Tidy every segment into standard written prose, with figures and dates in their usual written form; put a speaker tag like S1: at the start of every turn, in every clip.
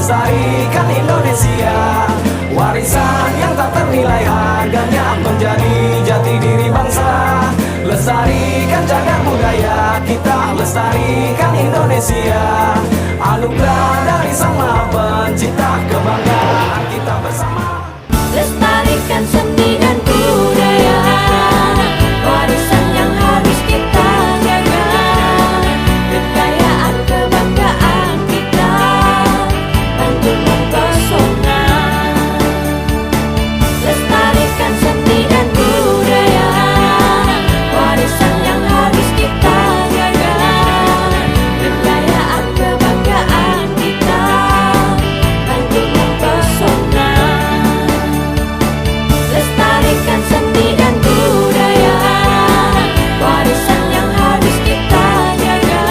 S1: lestarikan Indonesia. Warisan yang tak ternilai harganya menjadi jati diri bangsa. Lestarikan cagar budaya kita, lestarikan Indonesia. Anugerah dari Sang Maha Pencipta, kebanggaan kita bersama.
S2: Lestarikan seni dan budaya, warisan yang harus kita jaga. Kekayaan kebanggaan kita, bantu mempesona. Lestarikan seni dan budaya, warisan yang harus kita jaga. Kekayaan kebanggaan kita, bantu mempesona. Lestarikan seni dan budaya, warisan yang harus kita jaga.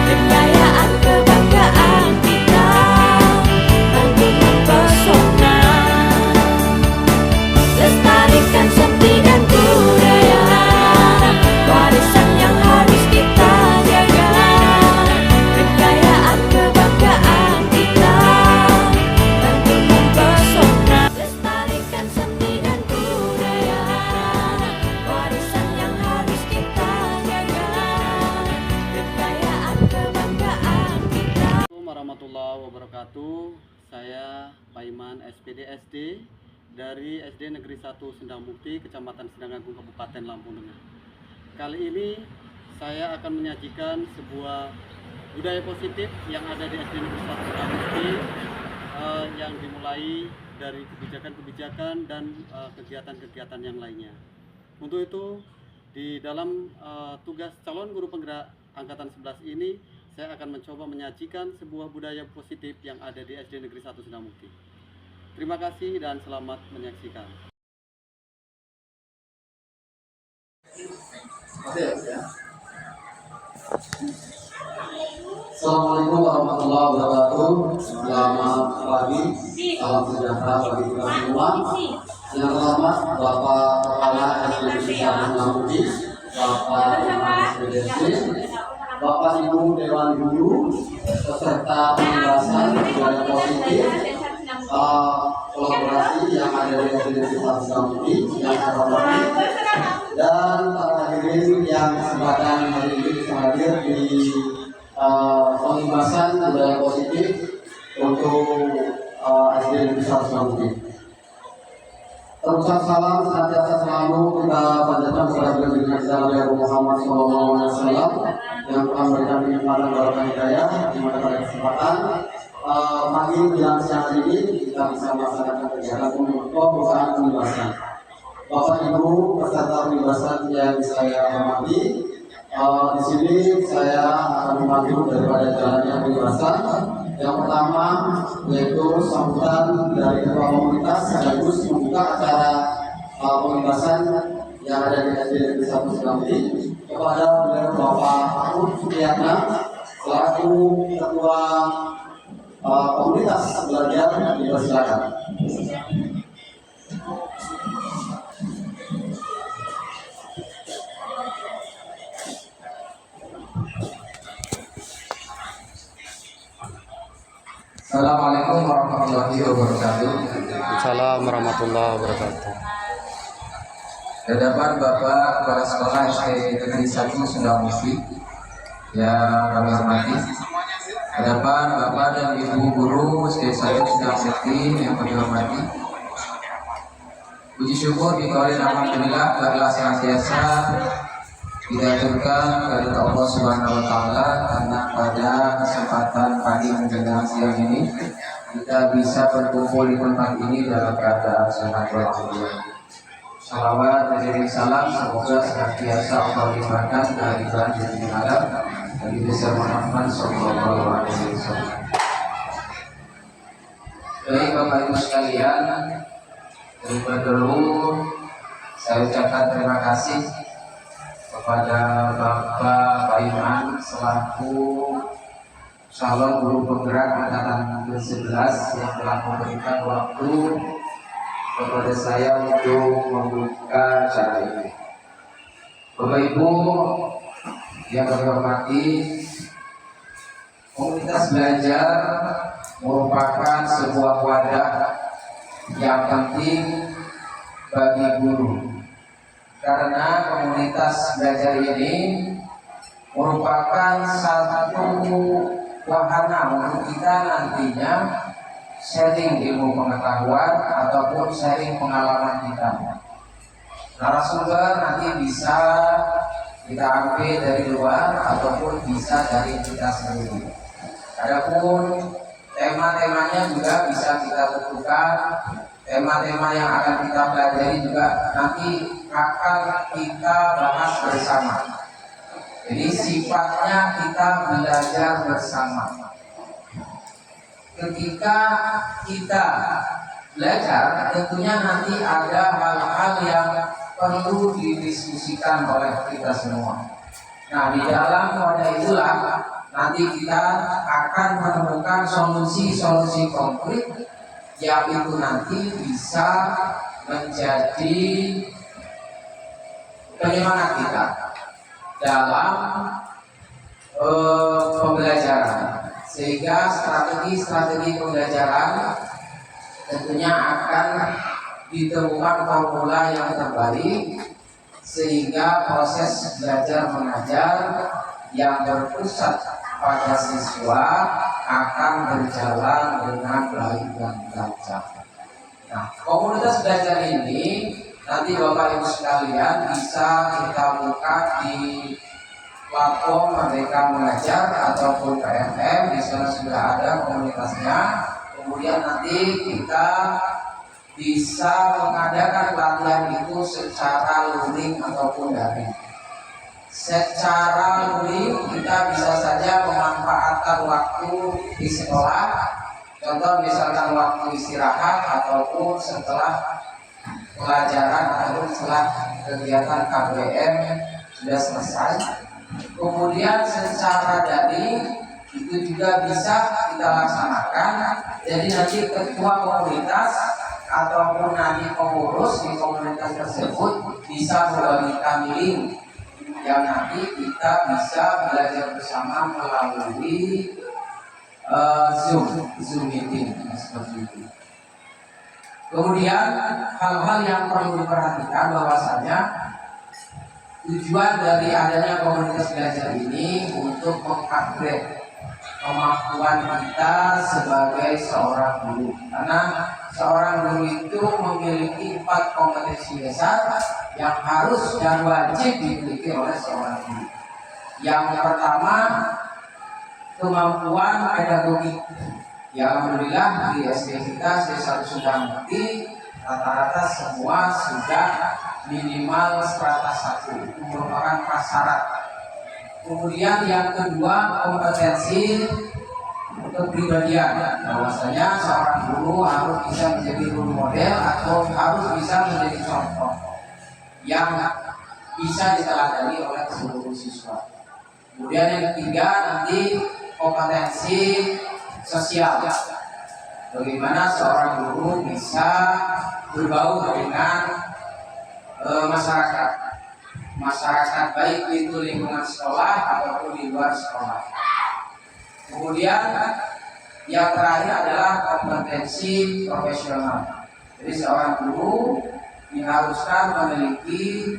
S2: Kekayaan kebanggaan kita, bantu mempesona. Lestarikan seni dan budaya, warisan yang harus kita jaga. Kekayaan kebanggaan kita, bantu mempesona. Lestarikan seni dan budaya, warisan yang harus kita jaga. Kekayaan kebanggaan kita.
S3: Assalamualaikum warahmatullahi wabarakatuh. Saya Paiman SPD SD dari SD Negeri 1 Sendang Mukti, Kecamatan Sendang Agung, Kabupaten Lampung Tengah. Kali ini saya akan menyajikan sebuah budaya positif yang ada di SD Negeri 1 Sendang Mukti, yang dimulai dari kebijakan-kebijakan dan kegiatan-kegiatan yang lainnya. Untuk itu, di dalam tugas calon guru penggerak angkatan 11 ini, saya akan mencoba menyajikan sebuah budaya positif yang ada di SD Negeri 1 Sendang Mukti. Terima kasih dan selamat menyaksikan.
S4: Assalamualaikum warahmatullahi wabarakatuh. Selamat pagi, salam sejahtera bagi kita semua. Yang terhormat Bapak Kepala SD Negeri 1 Sendang Mukti, Bapak SPDSD, Bapak Ibu Dewan Guru, peserta pembahasan budaya positif kolaborasi yang ada di SD Negeri 1 Sendang Mukti yang saya hormati, dan para hadirin yang kesempatan hari ini bisa hadir di pembahasan budaya positif untuk SD Negeri 1 Sendang Mukti. Terucap salam senantiasa selalu kita panjatkan kepada baginda Nabi Muhammad SAW yang telah memberikan kenikmatan barokah hidayah di mana pada kesempatan pagi menjelang siang hari ini kita bisa melaksanakan kegiatan pembukaan pembahasan. Bapak Ibu peserta pembahasan yang saya hormati, di sini saya akan memandu daripada jalannya pembahasan. Yang pertama yaitu sambutan dari ketua komunitas sekaligus membuka acara pembahasan yang ada di SD Negeri 1 Sendang Mukti kepada beliau Bapak Ahmad Sukiyatna selaku ketua komunitas belajar. Dipersilakan.
S5: Assalamualaikum warahmatullahi wabarakatuh.
S3: Assalamualaikum warahmatullahi wabarakatuh.
S5: Hadapan Bapak Kepala Sekolah SD Negeri 1 Sendang Mukti yang kami hormati, hadapan Bapak dan Ibu Guru SD 1 Sendang Mukti yang kami hormati, puji syukur dikaulin alhamdulillah karena senantiasa kita aturkan kepada Allah Subhanahu wa Ta'ala karena pada kesempatan pagi menjelang siang ini kita bisa berkumpul di tempat ini dalam keadaan sehat walafiat. Salawat dan salam semoga senantiasa Allah limpahkan kehadiran di alam Nabi besar Muhammad Sallallahu Alaihi Wasallam. Baik Bapak Ibu sekalian, terlebih dahulu saya ucapkan terima kasih kepada Bapak Paiman selaku calon guru penggerak angkatan ke-11 yang telah memberikan waktu kepada saya untuk membuka acara ini. Bapak Ibu yang kami hormati, komunitas belajar merupakan sebuah wadah yang penting bagi guru, karena komunitas belajar ini merupakan satu wahana untuk kita nantinya sharing ilmu pengetahuan ataupun sharing pengalaman kita. Narasumber nanti bisa kita ambil dari luar ataupun bisa dari kita sendiri. Adapun tema-temanya juga bisa kita tentukan. Tema-tema yang akan kita pelajari juga nanti akan kita bahas bersama. Jadi sifatnya kita belajar bersama. Ketika kita belajar, tentunya nanti ada hal-hal yang perlu didiskusikan oleh kita semua. Nah, di dalam wadah itulah nanti kita akan menemukan solusi-solusi konkret yang itu nanti bisa menjadi penyemangat kita dalam pembelajaran, sehingga strategi pembelajaran tentunya akan ditemukan formula yang terbaik, sehingga proses belajar mengajar yang berpusat pada siswa akan berjalan dengan baik dan lancar. Nah, komunitas belajar ini nanti Bapak Ibu sekalian bisa kita buka di platform Merdeka Mengajar ataupun PMM. Di sana sudah ada komunitasnya. Kemudian nanti kita bisa mengadakan pelatihan itu secara luring ataupun daring. Secara luring kita bisa saja memanfaatkan waktu di sekolah, contoh misalkan waktu istirahat ataupun setelah pelajaran ataupun setelah kegiatan KBM sudah selesai. Kemudian secara daring itu juga bisa kita laksanakan. Jadi nanti ketua komunitas ataupun nanti pengurus di komunitas tersebut bisa membagikan link yang nanti kita bisa belajar bersama melalui Zoom meeting seperti itu. Kemudian hal-hal yang perlu diperhatikan bahwasanya tujuan dari adanya komunitas belajar ini untuk mengupgrade kemampuan kita sebagai seorang guru, karena seorang guru itu memiliki 4 kompetensi dasar yang harus dan wajib dimiliki oleh seorang guru. Yang pertama, kemampuan pedagogik. Ya, alhamdulillah di SD kita C1 sudah mengerti, rata-rata semua sudah minimal strata 1, itu merupakan prasyarat. Kemudian yang kedua, kompetensi kepribadian, bahwasanya seorang guru harus bisa menjadi role model atau harus bisa menjadi contoh yang bisa diteladani oleh seluruh siswa. Kemudian yang ketiga nanti kompetensi sosial, bagaimana seorang guru bisa berbaur dengan masyarakat baik itu lingkungan sekolah ataupun di luar sekolah. Kemudian yang terakhir adalah kompetensi profesional. Jadi seorang guru diharuskan memiliki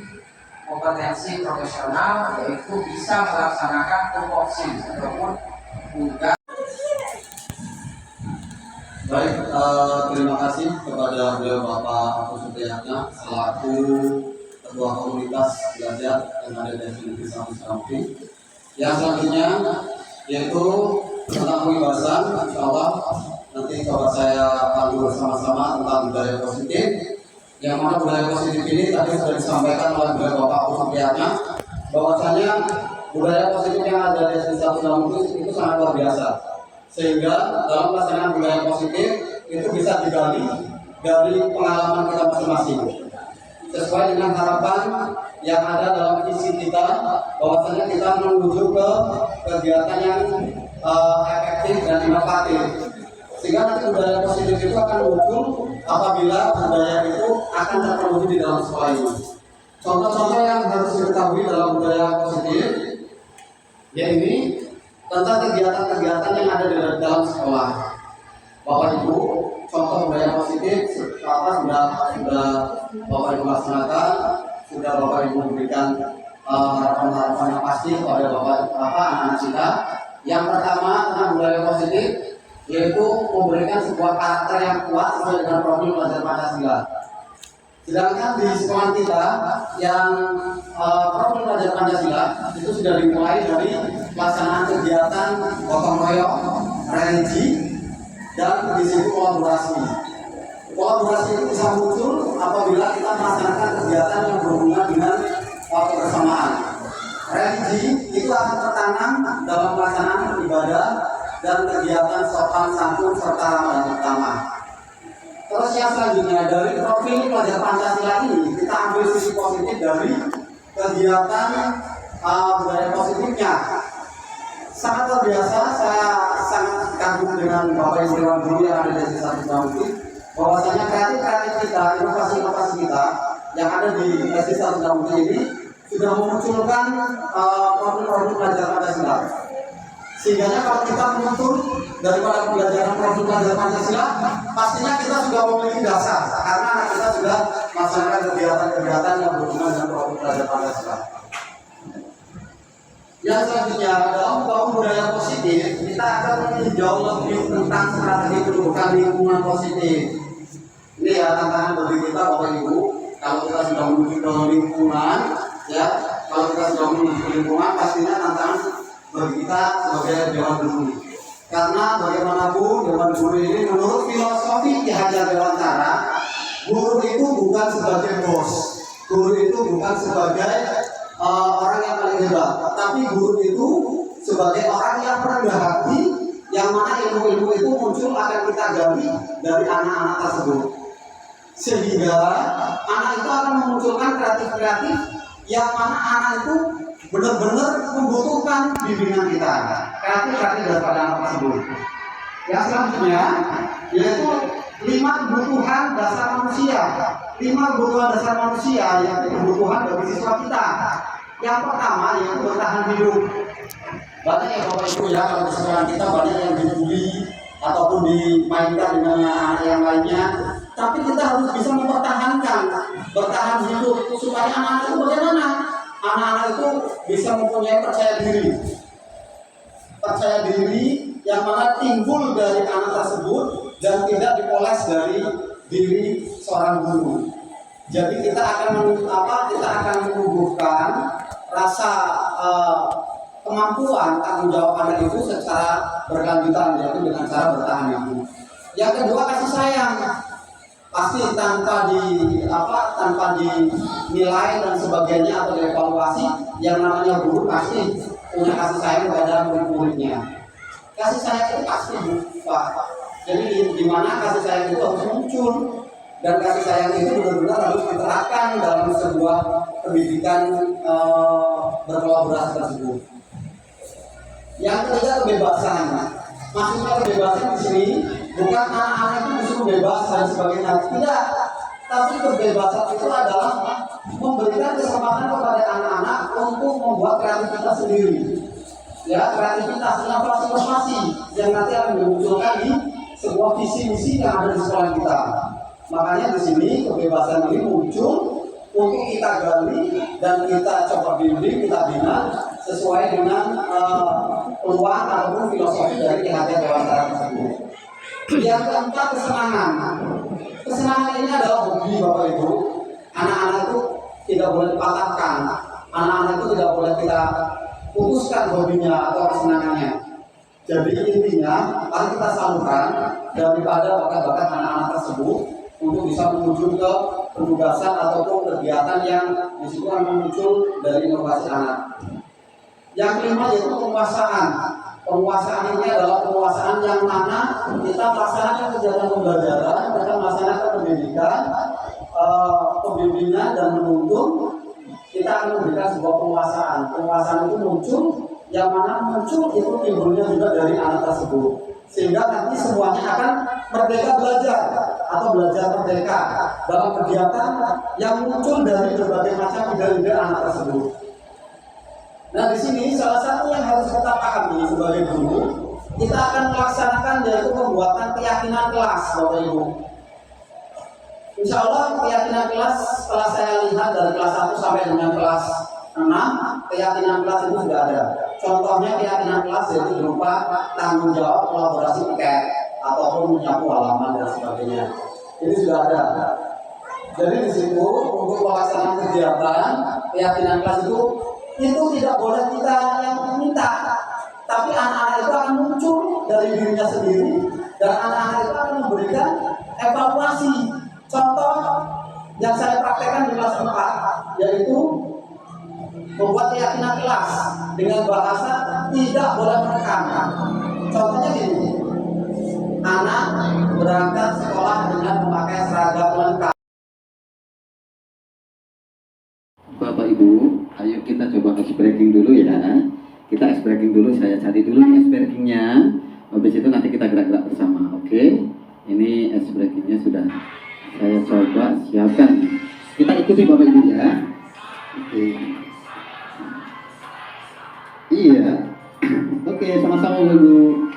S5: kompetensi profesional, yaitu bisa melaksanakan tupoksi ataupun tugas.
S3: Baik, terima kasih kepada beliau Bapak Agus Supriyatna selaku Ketua Komunitas Belajar yang ada di Negeri 1 Sendang-Mukti. Yang selanjutnya yaitu tentang pembahasan, insya Allah nanti coba saya pandu bersama-sama tentang budaya positif. Yang mana budaya positif ini tadi sudah disampaikan oleh beliau Bapak Agus Supriyatna, bahwasanya budaya positif yang ada di Negeri 1 Sendang-Mukti itu sangat luar biasa. Sehingga dalam pelaksanaan budaya positif itu bisa digali dari pengalaman kita masing-masing sesuai dengan harapan yang ada dalam visi kita, bahwasanya kita menuju ke kegiatan yang efektif dan inovatif, sehingga nanti budaya positif itu akan muncul apabila budaya itu akan terpenuhi di dalam sekolah ini. Contoh-contoh yang harus diketahui dalam budaya positif yaitu tentang kegiatan-kegiatan yang ada di dalam sekolah.
S4: Bapak Ibu, contoh budaya positif sudah Bapak Ibu laksanakan, sudah Bapak Ibu berikan harapan-harapan yang pasti kepada anak-anak kita. Yang pertama tentang budaya positif, yaitu memberikan sebuah karakter yang kuat sesuai dengan profil pelajar Pancasila. Sedangkan di sekolah kita yang profil pelajar Pancasila itu sudah dimulai dari pelaksanaan kegiatan gotong royong, religi, dan di situ kolaborasi. Kolaborasi itu bisa muncul apabila kita melaksanakan kegiatan yang berhubungan dengan kebersamaan. Religi itu akan tertanam dalam pelaksanaan ibadah dan kegiatan sopan santun serta ramadan pertama. Terus yang selanjutnya dari profil pelajar Pancasila ini kita ambil sisi positif dari kegiatan budaya positifnya. Sangat luar biasa, saya sangat kagum dengan Bapak Ibu Dewan Guru yang ada di SD 1 Sindangmukti, bahwasanya kreatif kita, inovasi kita yang ada di SD 1 Sindangmukti ini sudah memunculkan profil-profil pelajar Pancasila. Sehingga kalau kita menuntut daripada pembelajaran profil pelajar Pancasila, pastinya kita sudah memiliki dasar karena anak kita sudah melaksanakan kegiatan-kegiatan yang berhubungan dengan profil pelajar Pancasila. Yang selanjutnya dalam membangun budaya positif, kita akan meninjau lebih tentang strategi pendidikan lingkungan positif. Ini ya tantangan bagi kita Bapak Ibu. Kalau kita sudah menuju ke lingkungan, ya, kalau kita sudah menuju ke lingkungan, pastinya tantangan bagi kita sebagai Dewan Guru. Karena bagaimanapun Dewan Guru ini menurut filosofi Ki Hajar Dewantara, guru itu bukan sebagai bos, guru itu bukan sebagai orang yang paling hebat, tapi guru itu sebagai orang yang rendah hati, yang mana ilmu-ilmu itu muncul akan kita gali dari anak-anak tersebut. Sehingga anak itu akan memunculkan kreatif-kreatif yang mana anak itu benar-benar membutuhkan bimbingan kita, kreatif-kreatif daripada anak tersebut. Yang selanjutnya yaitu 5 kebutuhan dasar manusia. 5 kebutuhan dasar manusia yang kebutuhan bagi siswa kita. Yang pertama yaitu bertahan hidup. Banyak ya Bapak Ibu ya, kalau di sekolah kita banyak yang dibully ataupun dimainkan dengan anak yang lainnya. Tapi kita harus bisa mempertahankan, bertahan hidup supaya anak-anak itu bagaimana? Anak-anak itu bisa mempunyai percaya diri yang mana timbul dari anak tersebut dan tidak dipoles dari diri seorang guru. Jadi kita akan menumbuhkan rasa kemampuan tanggung jawab anak itu secara berkelanjutan, yaitu dengan cara bertahan hidup. Yang kedua, kasih sayang. Pasti tanpa dinilai dan sebagainya atau dievaluasi, yang namanya guru pasti punya kasih sayang kepada murid-muridnya. Kasih sayang itu pasti Pak. Jadi di mana kasih sayang itu harus muncul, dan kasih sayang itu benar-benar harus diterapkan dalam sebuah pendidikan berkolaborasi tersebut. Yang ketiga, kebebasan. Maksudnya kebebasan di sini bukan anak-anak itu disuruh bebas dan sebagainya, tidak. Tapi kebebasan itu adalah memberikan kesempatan kepada anak-anak untuk membuat kreativitas sendiri. Ya, kreativitas, inovasi yang nanti akan dimunculkan di sebuah visi misi yang ada di sekolah kita. Makanya di sini kebebasan ini muncul untuk kita gali dan kita coba bimbing, kita bina sesuai dengan peluang ataupun filosofi dari Ki Hajar Dewantara tersebut. Yang keempat, kesenangan. Kesenangan ini adalah hobi Bapak Ibu. Anak-anak itu tidak boleh dipatahkan. Anak-anak itu tidak boleh kita putuskan hobinya atau kesenangannya. Jadi intinya mari kita salurkan daripada bakat-bakat anak-anak tersebut untuk bisa menuju ke penugasan ataupun kegiatan yang disitu akan muncul dari inovasi anak. Yang kelima yaitu penguasaan. Penguasaan ini adalah penguasaan yang mana kita melaksanakan kegiatan pembelajaran, kita melaksanakan pendidikan, pembimbingan dan menuntun. Kita akan memberikan sebuah penguasaan. Penguasaan itu muncul, yang mana muncul itu timbulnya juga dari anak tersebut. Sehingga nanti semuanya akan merdeka belajar atau belajar merdeka dalam kegiatan yang muncul dari berbagai macam ide-ide anak tersebut. Nah di sini salah satu yang harus kita pahami sebagai guru, kita akan melaksanakan yaitu pembuatan keyakinan kelas, Bapak Ibu. Insya Allah keyakinan kelas setelah saya lihat dari kelas 1 sampai dengan kelas 6, keyakinan kelas itu sudah ada. Contohnya keyakinan kelas yaitu berupa tanggung jawab kolaborasi piket ataupun menyapu halaman dan sebagainya. Ini sudah ada. Jadi di situ untuk pelaksanaan kegiatan keyakinan kelas itu tidak boleh kita yang minta, tapi anak-anak itu akan muncul dari dirinya sendiri dan anak-anak itu akan memberikan evaluasi. Contoh yang saya praktekkan di kelas 4 yaitu membuat keyakinan kelas dengan bahasa tidak boleh menekan. Contohnya gini, anak berangkat sekolah dengan memakai seragam lengkap.
S6: Bapak Ibu, ayo kita coba ice breaking dulu ya. Kita ice breaking dulu, saya cari dulu nih ice breakingnya. Habis itu nanti kita gerak-gerak bersama, oke? Ini ice breakingnya sudah saya coba siapkan. Kita ikuti Bapak Ibu ya. Oke. Iya. Oke, sama-sama Bapak Ibu.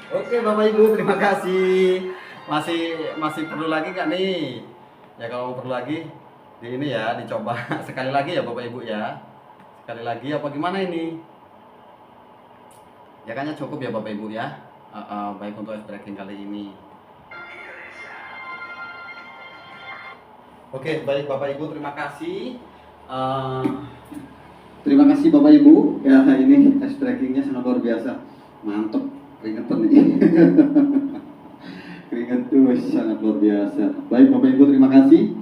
S3: Oke Bapak Ibu, terima kasih. Masih perlu lagi nggak nih? Ya kalau perlu lagi di ini ya, dicoba sekali lagi ya Bapak Ibu ya. Sekali lagi apa gimana ini? Ya kayaknya cukup ya Bapak Ibu ya. Baik untuk ice breaking kali ini. Oke, baik Bapak Ibu, terima kasih.
S6: Terima kasih Bapak Ibu. Ya, ini ice breakingnya sangat luar biasa. Mantap, keringetan nih. Keringet tuh sangat luar biasa. Baik Bapak Ibu, terima kasih.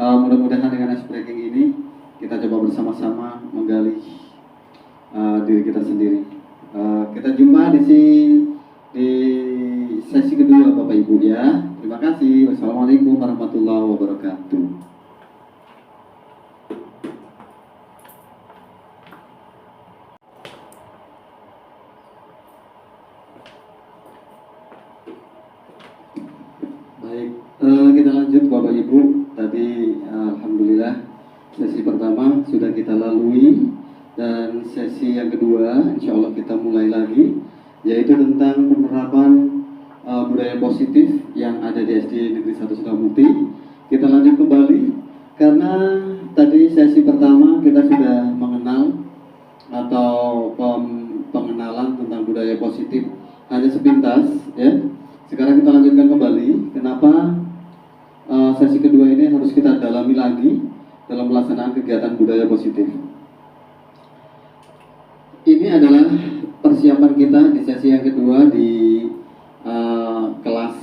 S6: Mudah-mudahan dengan ice breaking ini kita coba bersama-sama menggali diri kita sendiri. Kita jumpa di sesi kedua Bapak Ibu ya. Terima kasih. Wassalamualaikum warahmatullahi wabarakatuh. Baik, kita lanjut Bapak Ibu. Tadi alhamdulillah sesi pertama sudah kita lalui dan sesi yang kedua insya Allah kita mulai lagi, yaitu tentang penerapan budaya positif yang ada di SD Negeri 1 Sukabumi. Kita lanjut kembali karena tadi sesi pertama kita sudah mengenal atau pengenalan tentang budaya positif hanya sepintas ya. Sekarang kita lanjutkan kembali. Kenapa sesi kedua ini harus kita dalami lagi dalam pelaksanaan kegiatan budaya positif. Ini adalah persiapan kita di sesi yang kedua di kelas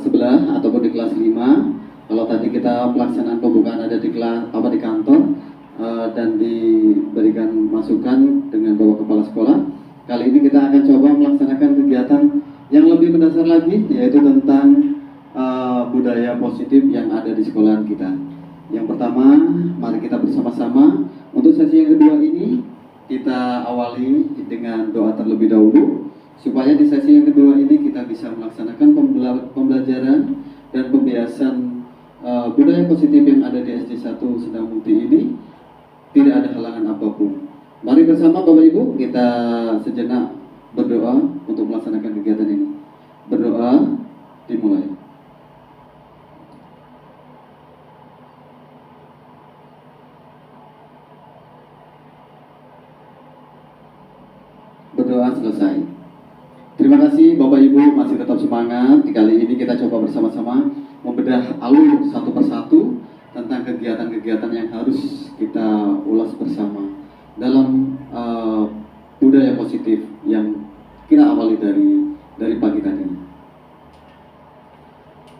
S6: sebelah ataupun di kelas 5. Kalau tadi kita pelaksanaan pembukaan ada di kelas di kantor, dan diberikan masukan dengan Bapak Kepala Sekolah. Kali ini kita akan coba melaksanakan kegiatan yang lebih mendasar lagi, yaitu tentang budaya positif yang ada di sekolahan kita. Yang pertama, mari kita bersama-sama untuk sesi yang kedua ini kita awali dengan doa terlebih dahulu, supaya di sesi yang kedua ini kita bisa melaksanakan pembelajaran dan pembiasan budaya positif yang ada di SD 1 Sendang Mukti ini tidak ada halangan apapun. Mari bersama Bapak Ibu kita sejenak berdoa untuk melaksanakan kegiatan ini. Berdoa dimulai. Berdoa selesai. Terima kasih Bapak Ibu masih tetap semangat. Di kali ini kita coba bersama-sama membedah alur satu persatu tentang kegiatan-kegiatan yang harus kita ulas bersama dalam budaya positif yang kita awali dari pagi tadi.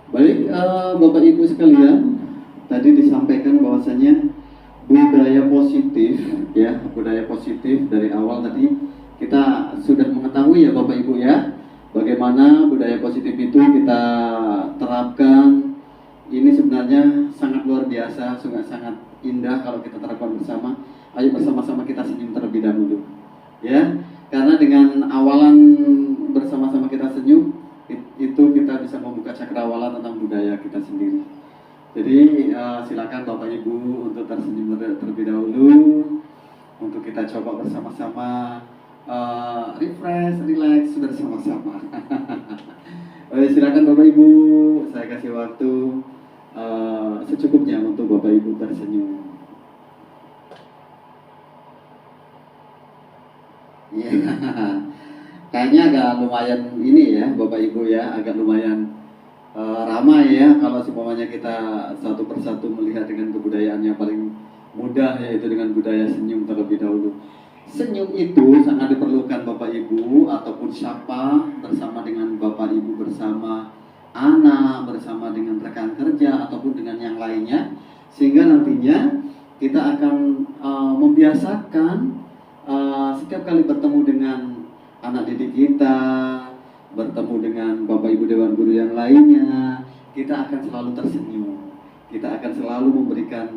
S6: Baik, Bapak Ibu sekalian, tadi disampaikan bahwasanya budaya positif, ya, budaya positif dari awal tadi kita sudah mengetahui ya Bapak Ibu ya, bagaimana budaya positif itu kita terapkan. Ini sebenarnya sangat luar biasa, sangat indah kalau kita terapkan bersama. Ayo bersama-sama kita senyum terlebih dahulu, ya. Karena dengan awalan bersama-sama kita senyum, itu kita bisa membuka cakrawala tentang budaya kita sendiri. Jadi silakan Bapak Ibu untuk tersenyum terlebih dahulu, untuk kita coba bersama-sama refresh, relax bersama-sama. Silakan Bapak Ibu, saya kasih waktu secukupnya untuk Bapak Ibu tersenyum. Ya, kayaknya agak lumayan ini ya Bapak Ibu ya, agak lumayan ramai ya kalau semuanya kita satu persatu melihat dengan kebudayaan yang paling mudah, yaitu dengan budaya senyum terlebih dahulu. Senyum itu sangat diperlukan Bapak Ibu ataupun siapa bersama dengan Bapak Ibu, bersama anak, bersama dengan rekan kerja ataupun dengan yang lainnya, sehingga nantinya kita akan membiasakan setiap kali bertemu dengan anak didik kita, bertemu dengan Bapak Ibu Dewan Guru yang lainnya, kita akan selalu tersenyum. Kita akan selalu memberikan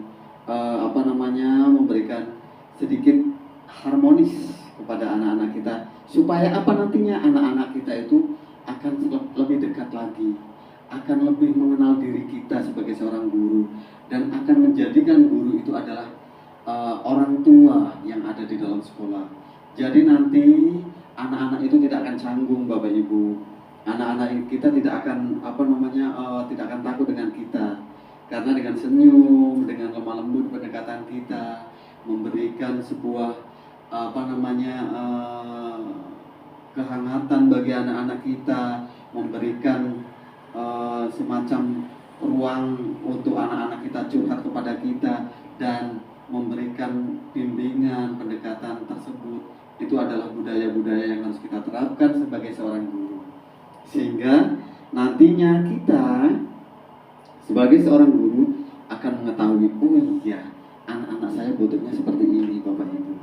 S6: memberikan sedikit harmonis kepada anak-anak kita, supaya apa nantinya anak-anak kita itu akan lebih dekat lagi, akan lebih mengenal diri kita sebagai seorang guru, dan akan menjadikan guru itu adalah orang tua yang ada di dalam sekolah. Jadi nanti anak-anak itu tidak akan canggung Bapak Ibu. Anak-anak kita tidak akan tidak akan takut dengan kita, karena dengan senyum, dengan lemah lembut pendekatan kita, memberikan sebuah kehangatan bagi anak-anak kita, memberikan semacam ruang untuk anak-anak kita curhat kepada kita, dan memberikan bimbingan pendekatan tersebut. Itu adalah budaya-budaya yang harus kita terapkan sebagai seorang guru, sehingga nantinya kita sebagai seorang guru akan mengetahui, oh iya, anak-anak saya butuhnya seperti ini Bapak Ibu.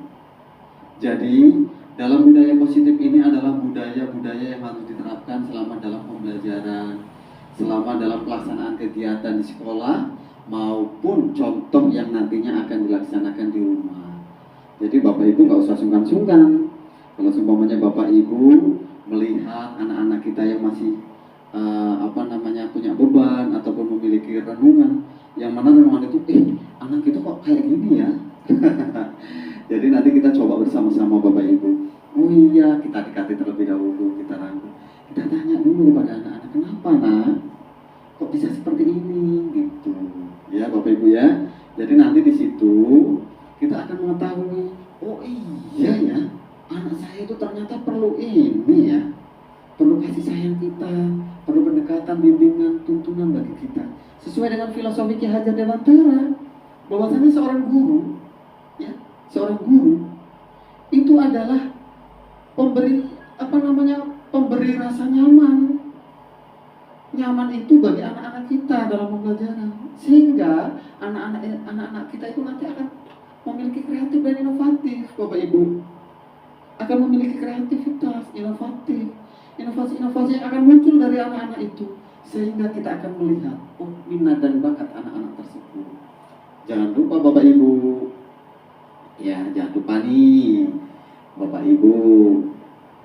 S6: Jadi dalam budaya positif ini adalah budaya-budaya yang harus diterapkan selama dalam pembelajaran, selama dalam pelaksanaan kegiatan di sekolah, maupun contoh yang nantinya akan dilaksanakan di rumah. Jadi Bapak Ibu nggak usah sungkan-sungkan. Kalau seumpamanya Bapak Ibu melihat anak-anak kita yang masih punya beban ataupun memiliki renungan, yang mana renungan itu, anak kita kok kayak gini ya. Jadi nanti kita coba bersama-sama Bapak Ibu. Oh iya, kita dekati terlebih dahulu, kita rangkul. Kita tanya dulu kepada anak-anak, kenapa nak? Kok bisa seperti ini? Gitu. Ya Bapak Ibu ya. Jadi nanti di situ kita akan mengetahui, oh iya ya, anak saya itu ternyata perlu ini ya, perlu kasih sayang kita, perlu pendekatan, bimbingan, tuntunan bagi kita, sesuai dengan filosofi Ki Hajar Dewantara, bahwasanya seorang guru, ya, seorang guru itu adalah pemberi rasa nyaman. Nyaman itu bagi anak-anak kita dalam pembelajaran, sehingga anak-anak kita itu nanti akan memiliki kreatif dan inovatif, Bapak Ibu. Akan memiliki kreativitas, inovatif, inovasi-inovasi yang akan muncul dari anak-anak itu, sehingga kita akan melihat minat dan bakat anak-anak tersebut. Jangan lupa Bapak Ibu, ya jangan lupa nih Bapak Ibu,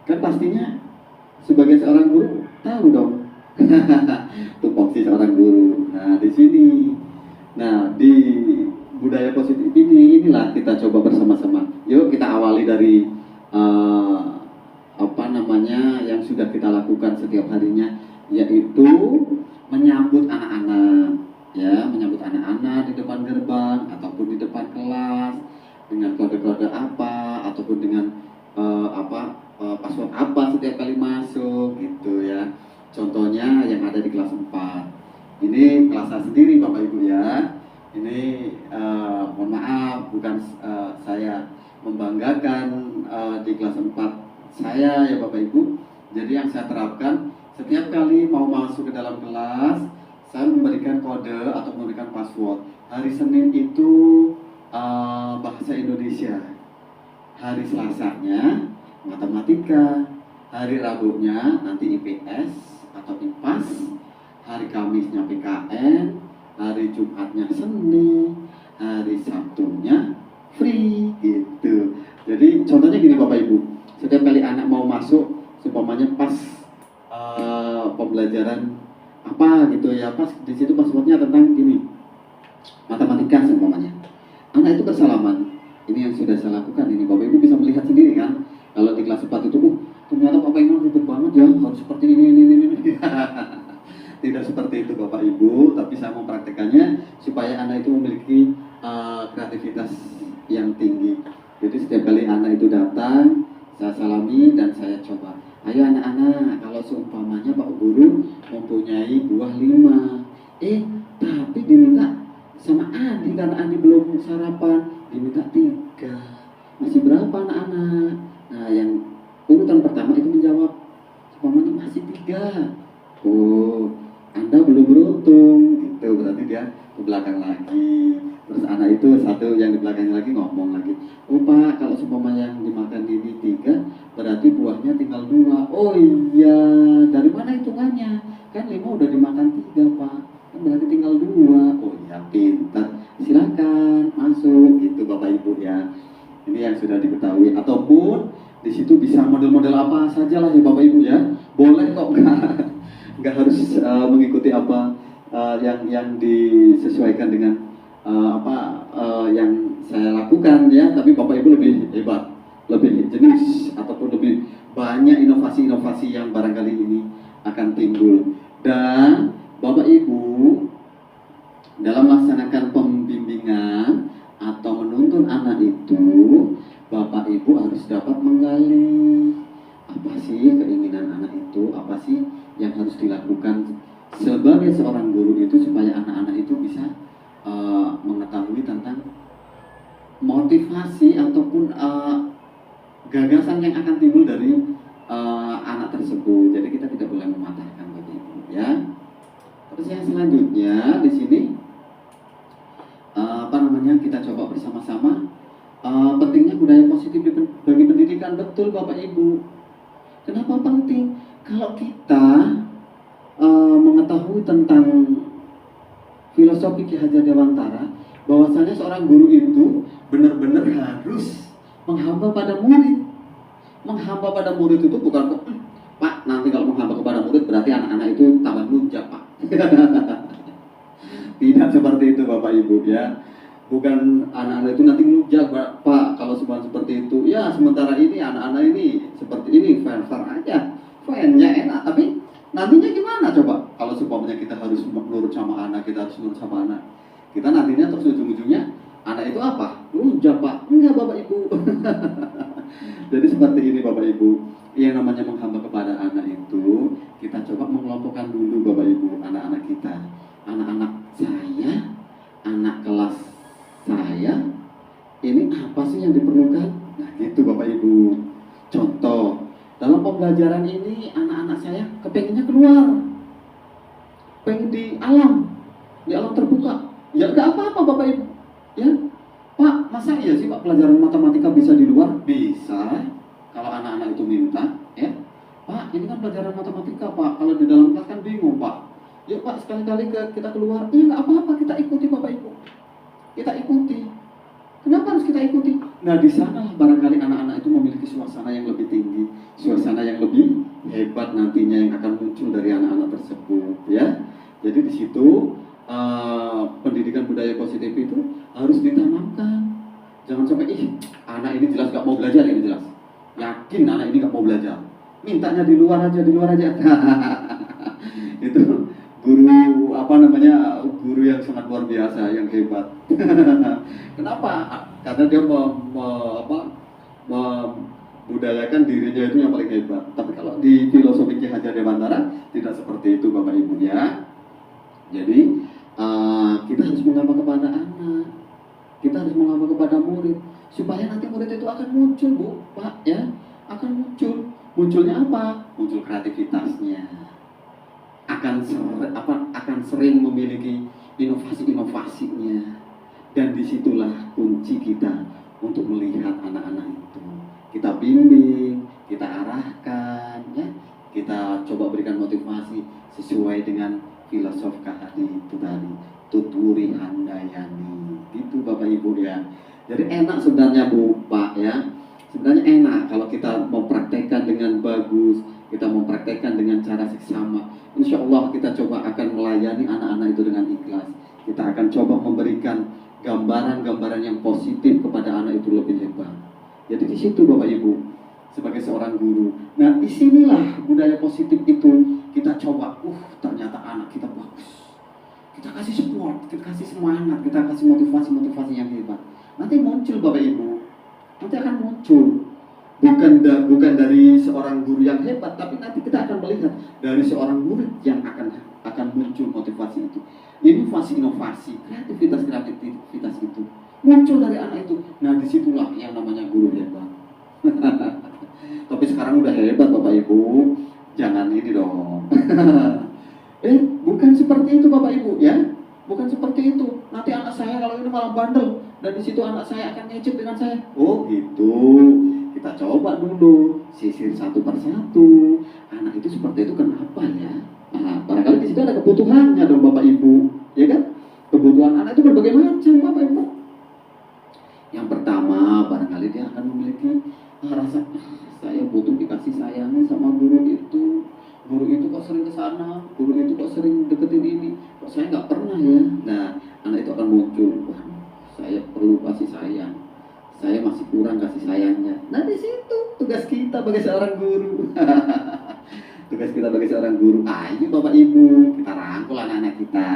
S6: kan pastinya sebagai seorang guru tahu dong tupoksi seorang guru. Nah di sini, nah di budaya positif inilah kita coba bersama-sama. Yuk kita awali dari yang sudah kita lakukan setiap harinya, yaitu menyambut anak-anak, ya, menyambut anak-anak di depan gerbang ataupun di depan kelas dengan kode-kode apa ataupun dengan password apa setiap kali masuk gitu ya. Contohnya yang ada di kelas 4. Ini kelas saya sendiri Bapak Ibu ya. Ini mohon maaf, bukan saya membanggakan di kelas 4 saya ya Bapak Ibu. Jadi yang saya terapkan, setiap kali mau masuk ke dalam kelas, saya memberikan kode atau memberikan password. Hari Senin itu bahasa Indonesia, hari Selasanya matematika, hari Rabunya nanti IPS atau IPAS, hari Kamisnya PKN, hari Jumatnya seni, hari Sabtunya free gitu. Jadi contohnya gini Bapak Ibu, setiap kali anak mau masuk, seumpamanya pas pembelajaran apa gitu ya, pas di situ passwordnya tentang gini matematika seumpamanya, anak itu bersalaman. Ini yang sudah saya lakukan, ini Bapak Ibu bisa melihat sendiri kan. Kalau di kelas 4 itu ternyata Bapak Ibu ribet banget ya, harus seperti ini. Tidak seperti itu Bapak Ibu, tapi saya mempraktekannya supaya anak itu memiliki kreativitas yang tinggi. Jadi setiap kali anak itu datang, saya salami dan saya coba. Ayo anak-anak, kalau seumpamanya Pak Guru mempunyai buah 5, tapi diminta sama Adi karena Adi belum sarapan, diminta 3. Masih berapa anak-anak? Nah, yang urutan pertama itu menjawab, seumpamanya masih 3. Oh, Anda belum beruntung, gitu. Berarti dia ke belakang lagi. Terus anak itu satu yang di belakangnya lagi ngomong lagi, oh Pak, kalau seumpamanya yang dimakan ini 3, berarti buahnya tinggal 2. Oh iya, dari mana hitungannya? Kan 5 udah dimakan 3 Pak, kan berarti tinggal 2. Oh iya, pintar. Silakan masuk, gitu Bapak Ibu ya. Ini yang sudah diketahui. Ataupun di situ bisa model-model apa saja lah ya Bapak Ibu ya. Boleh kok, nggak harus mengikuti apa yang disesuaikan dengan yang saya lakukan ya, tapi Bapak Ibu lebih hebat, lebih jenis ataupun lebih banyak inovasi-inovasi yang barangkali ini akan timbul. Dan Bapak Ibu dalam melaksanakan pembimbingan atau menuntun anak itu, Bapak Ibu harus dapat menggali apa sih keinginan anak itu, apa sih yang harus dilakukan sebagai seorang guru itu supaya anak-anak itu bisa mengetahui tentang motivasi ataupun gagasan yang akan timbul dari anak tersebut. Jadi kita tidak boleh mematahkan Bapak Ibu ya. Terus yang selanjutnya di sini kita coba bersama-sama pentingnya budaya positif bagi pendidikan. Betul Bapak Ibu. Kenapa penting? Kalau kita mengetahui tentang filosofi Ki Hajar Dewantara, bahwasanya seorang guru itu benar-benar harus menghamba pada murid. Menghamba pada murid itu bukan kok, Pak, nanti kalau menghamba kepada murid berarti anak-anak itu tambah lunjak, Pak. Tidak seperti itu Bapak Ibu ya. Bukan anak-anak itu nanti lunjak, Pak, kalau seperti itu. Ya, sementara ini anak-anak ini seperti ini, fair-fair aja. Fairnya enak, tapi nantinya gimana coba? Kalau seumpamanya kita harus nurut sama anak, kita harus nurut sama anak, kita nantinya terus ujung-ujungnya anak itu apa? Lunjak Pak? Enggak Bapak Ibu. Jadi seperti ini Bapak Ibu, yang namanya menghamba kepada anak itu, kita coba mengelompokkan dulu Bapak Ibu, anak-anak kita, anak-anak saya, anak kelas saya, ini apa sih yang diperlukan? Nah gitu Bapak Ibu. Contoh, dalam pembelajaran ini anak-anak saya kepengennya keluar, pengen di alam terbuka. Ya nggak apa-apa Bapak Ibu, ya Pak, masa ya pelajaran matematika bisa di luar? Bisa. Kalau anak-anak itu minta, ya. Pak, ini kan pelajaran matematika, Pak. Kalau di dalam kelas kan bingung, Pak. Yuk, Pak, sekali-kali kita keluar. Iya, nggak apa-apa, kita ikuti, Bapak Ibu. Kita ikuti. Kenapa harus kita ikuti? Nah, di sana barangkali anak-anak itu memiliki suasana yang lebih tinggi, suasana yang lebih hebat nantinya yang akan muncul dari anak-anak tersebut, ya. Jadi di situ pendidikan budaya positif itu harus ditanamkan. Jangan sampai anak ini jelas gak mau belajar, ini jelas. Yakin anak ini gak mau belajar. Mintanya di luar aja. Itu guru yang sangat luar biasa, yang hebat. Kenapa? Karena dia membudayakan dirinya itu yang paling hebat. Tapi kalau di filosofi Ki Hajar Dewantara tidak seperti itu, Bapak Ibu, ya. Jadi kita harus mengapa kepada anak, kita harus mengapa kepada murid, supaya nanti murid itu akan muncul, Bu, Pak, ya, akan muncul. Munculnya apa? Muncul kreativitasnya. Akan sering memiliki inovasi-inovasinya. Dan disitulah kunci kita untuk melihat anak-anak itu. Kita bimbing, kita arahkan, ya. Kita coba berikan motivasi sesuai dengan filosof KHD itu tadi, Tuturi Handayani. Gitu Bapak Ibu, ya. Jadi enak sebenarnya, Bu, Pak, ya. Sebenarnya enak kalau kita mempraktekkan dengan bagus, kita mempraktekkan dengan cara seksama. Insya Allah kita coba akan melayani anak-anak itu dengan ikhlas. Kita akan coba memberikan gambaran-gambaran yang positif kepada anak itu lebih hebat. Jadi di situ Bapak Ibu, sebagai seorang guru. Nah, disinilah budaya positif itu kita coba. Ternyata anak kita bagus. Kita kasih support, kita kasih semangat, kita kasih motivasi-motivasi yang hebat. Nanti muncul Bapak Ibu. Nanti akan muncul. Bukan dari seorang guru yang hebat, tapi nanti kita akan melihat dari seorang murid yang akan muncul motivasi itu. Inovasi, kreativitas itu muncul dari anak itu. Nah, disitulah yang namanya guru hebat. Tapi sekarang udah hebat Bapak Ibu, jangan ini dong. Bukan seperti itu Bapak Ibu, ya. Bukan seperti itu. Nanti anak saya kalau ini malah bandel, dan di situ anak saya akan ngejek dengan saya. Oh gitu. Kita coba dulu, sisir satu persatu. Anak itu seperti itu kenapa ya? Nah, barangkali di situ ada kebutuhannya dong Bapak Ibu, ya kan? Kebutuhan anak itu berbagai macam Bapak Ibu. Yang pertama, barangkali dia akan memiliki rasa saya butuh dikasih sayangi sama guru itu. Guru itu kok sering ke sana, guru itu kok sering deketin ini, kok saya nggak pernah ya. Nah, anak itu akan muncul. Wah, saya perlu kasih sayang. Saya masih kurang kasih sayangnya. Nah, di situ tugas kita sebagai seorang guru. Tugas kita sebagai seorang guru. Ayo Bapak Ibu, kita rangkul anak-anak kita.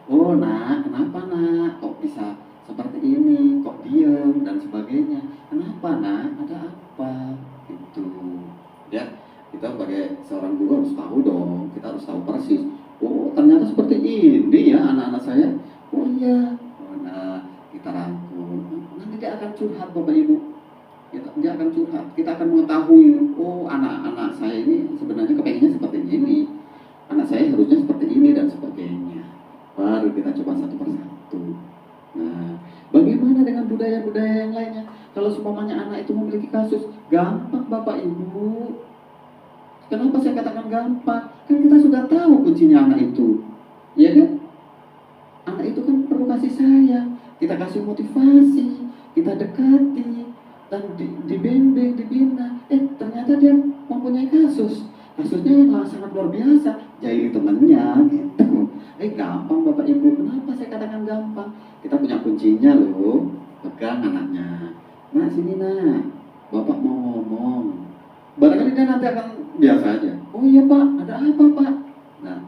S6: Oh nak, kenapa nak? Kok bisa seperti ini? Kok diam dan sebagainya? Kenapa nak? Ada apa? Itu, ya. Kita sebagai seorang guru harus tahu dong. Kita harus tahu persis. Oh ternyata seperti ini ya anak-anak saya. Oh iya. Oh, nah kita rangkul. Nanti dia akan curhat Bapak Ibu. Dia akan curhat. Kita akan mengetahui. Oh anak-anak saya ini sebenarnya kepengennya seperti ini. Anak saya harusnya seperti ini dan sebagainya. Baru kita coba satu persatu. Nah, bagaimana dengan budaya-budaya yang lainnya? Kalau semuanya anak itu memiliki kasus, gampang Bapak Ibu. Kenapa saya katakan gampang? Kan kita sudah tahu kuncinya anak itu, ya kan? Anak itu kan perlu kasih sayang, kita kasih motivasi, kita dekati, dan dibimbing, dibina. Ternyata dia mempunyai kasusnya yang sangat luar biasa, jadi temannya gitu. Gampang Bapak Ibu. Kenapa saya katakan gampang? Kita punya kuncinya loh. Pegang anaknya. Nah sini nak, Bapak mau ngomong. Barangkali dia nanti akan biasa aja. Oh iya Pak, ada apa Pak? Nah,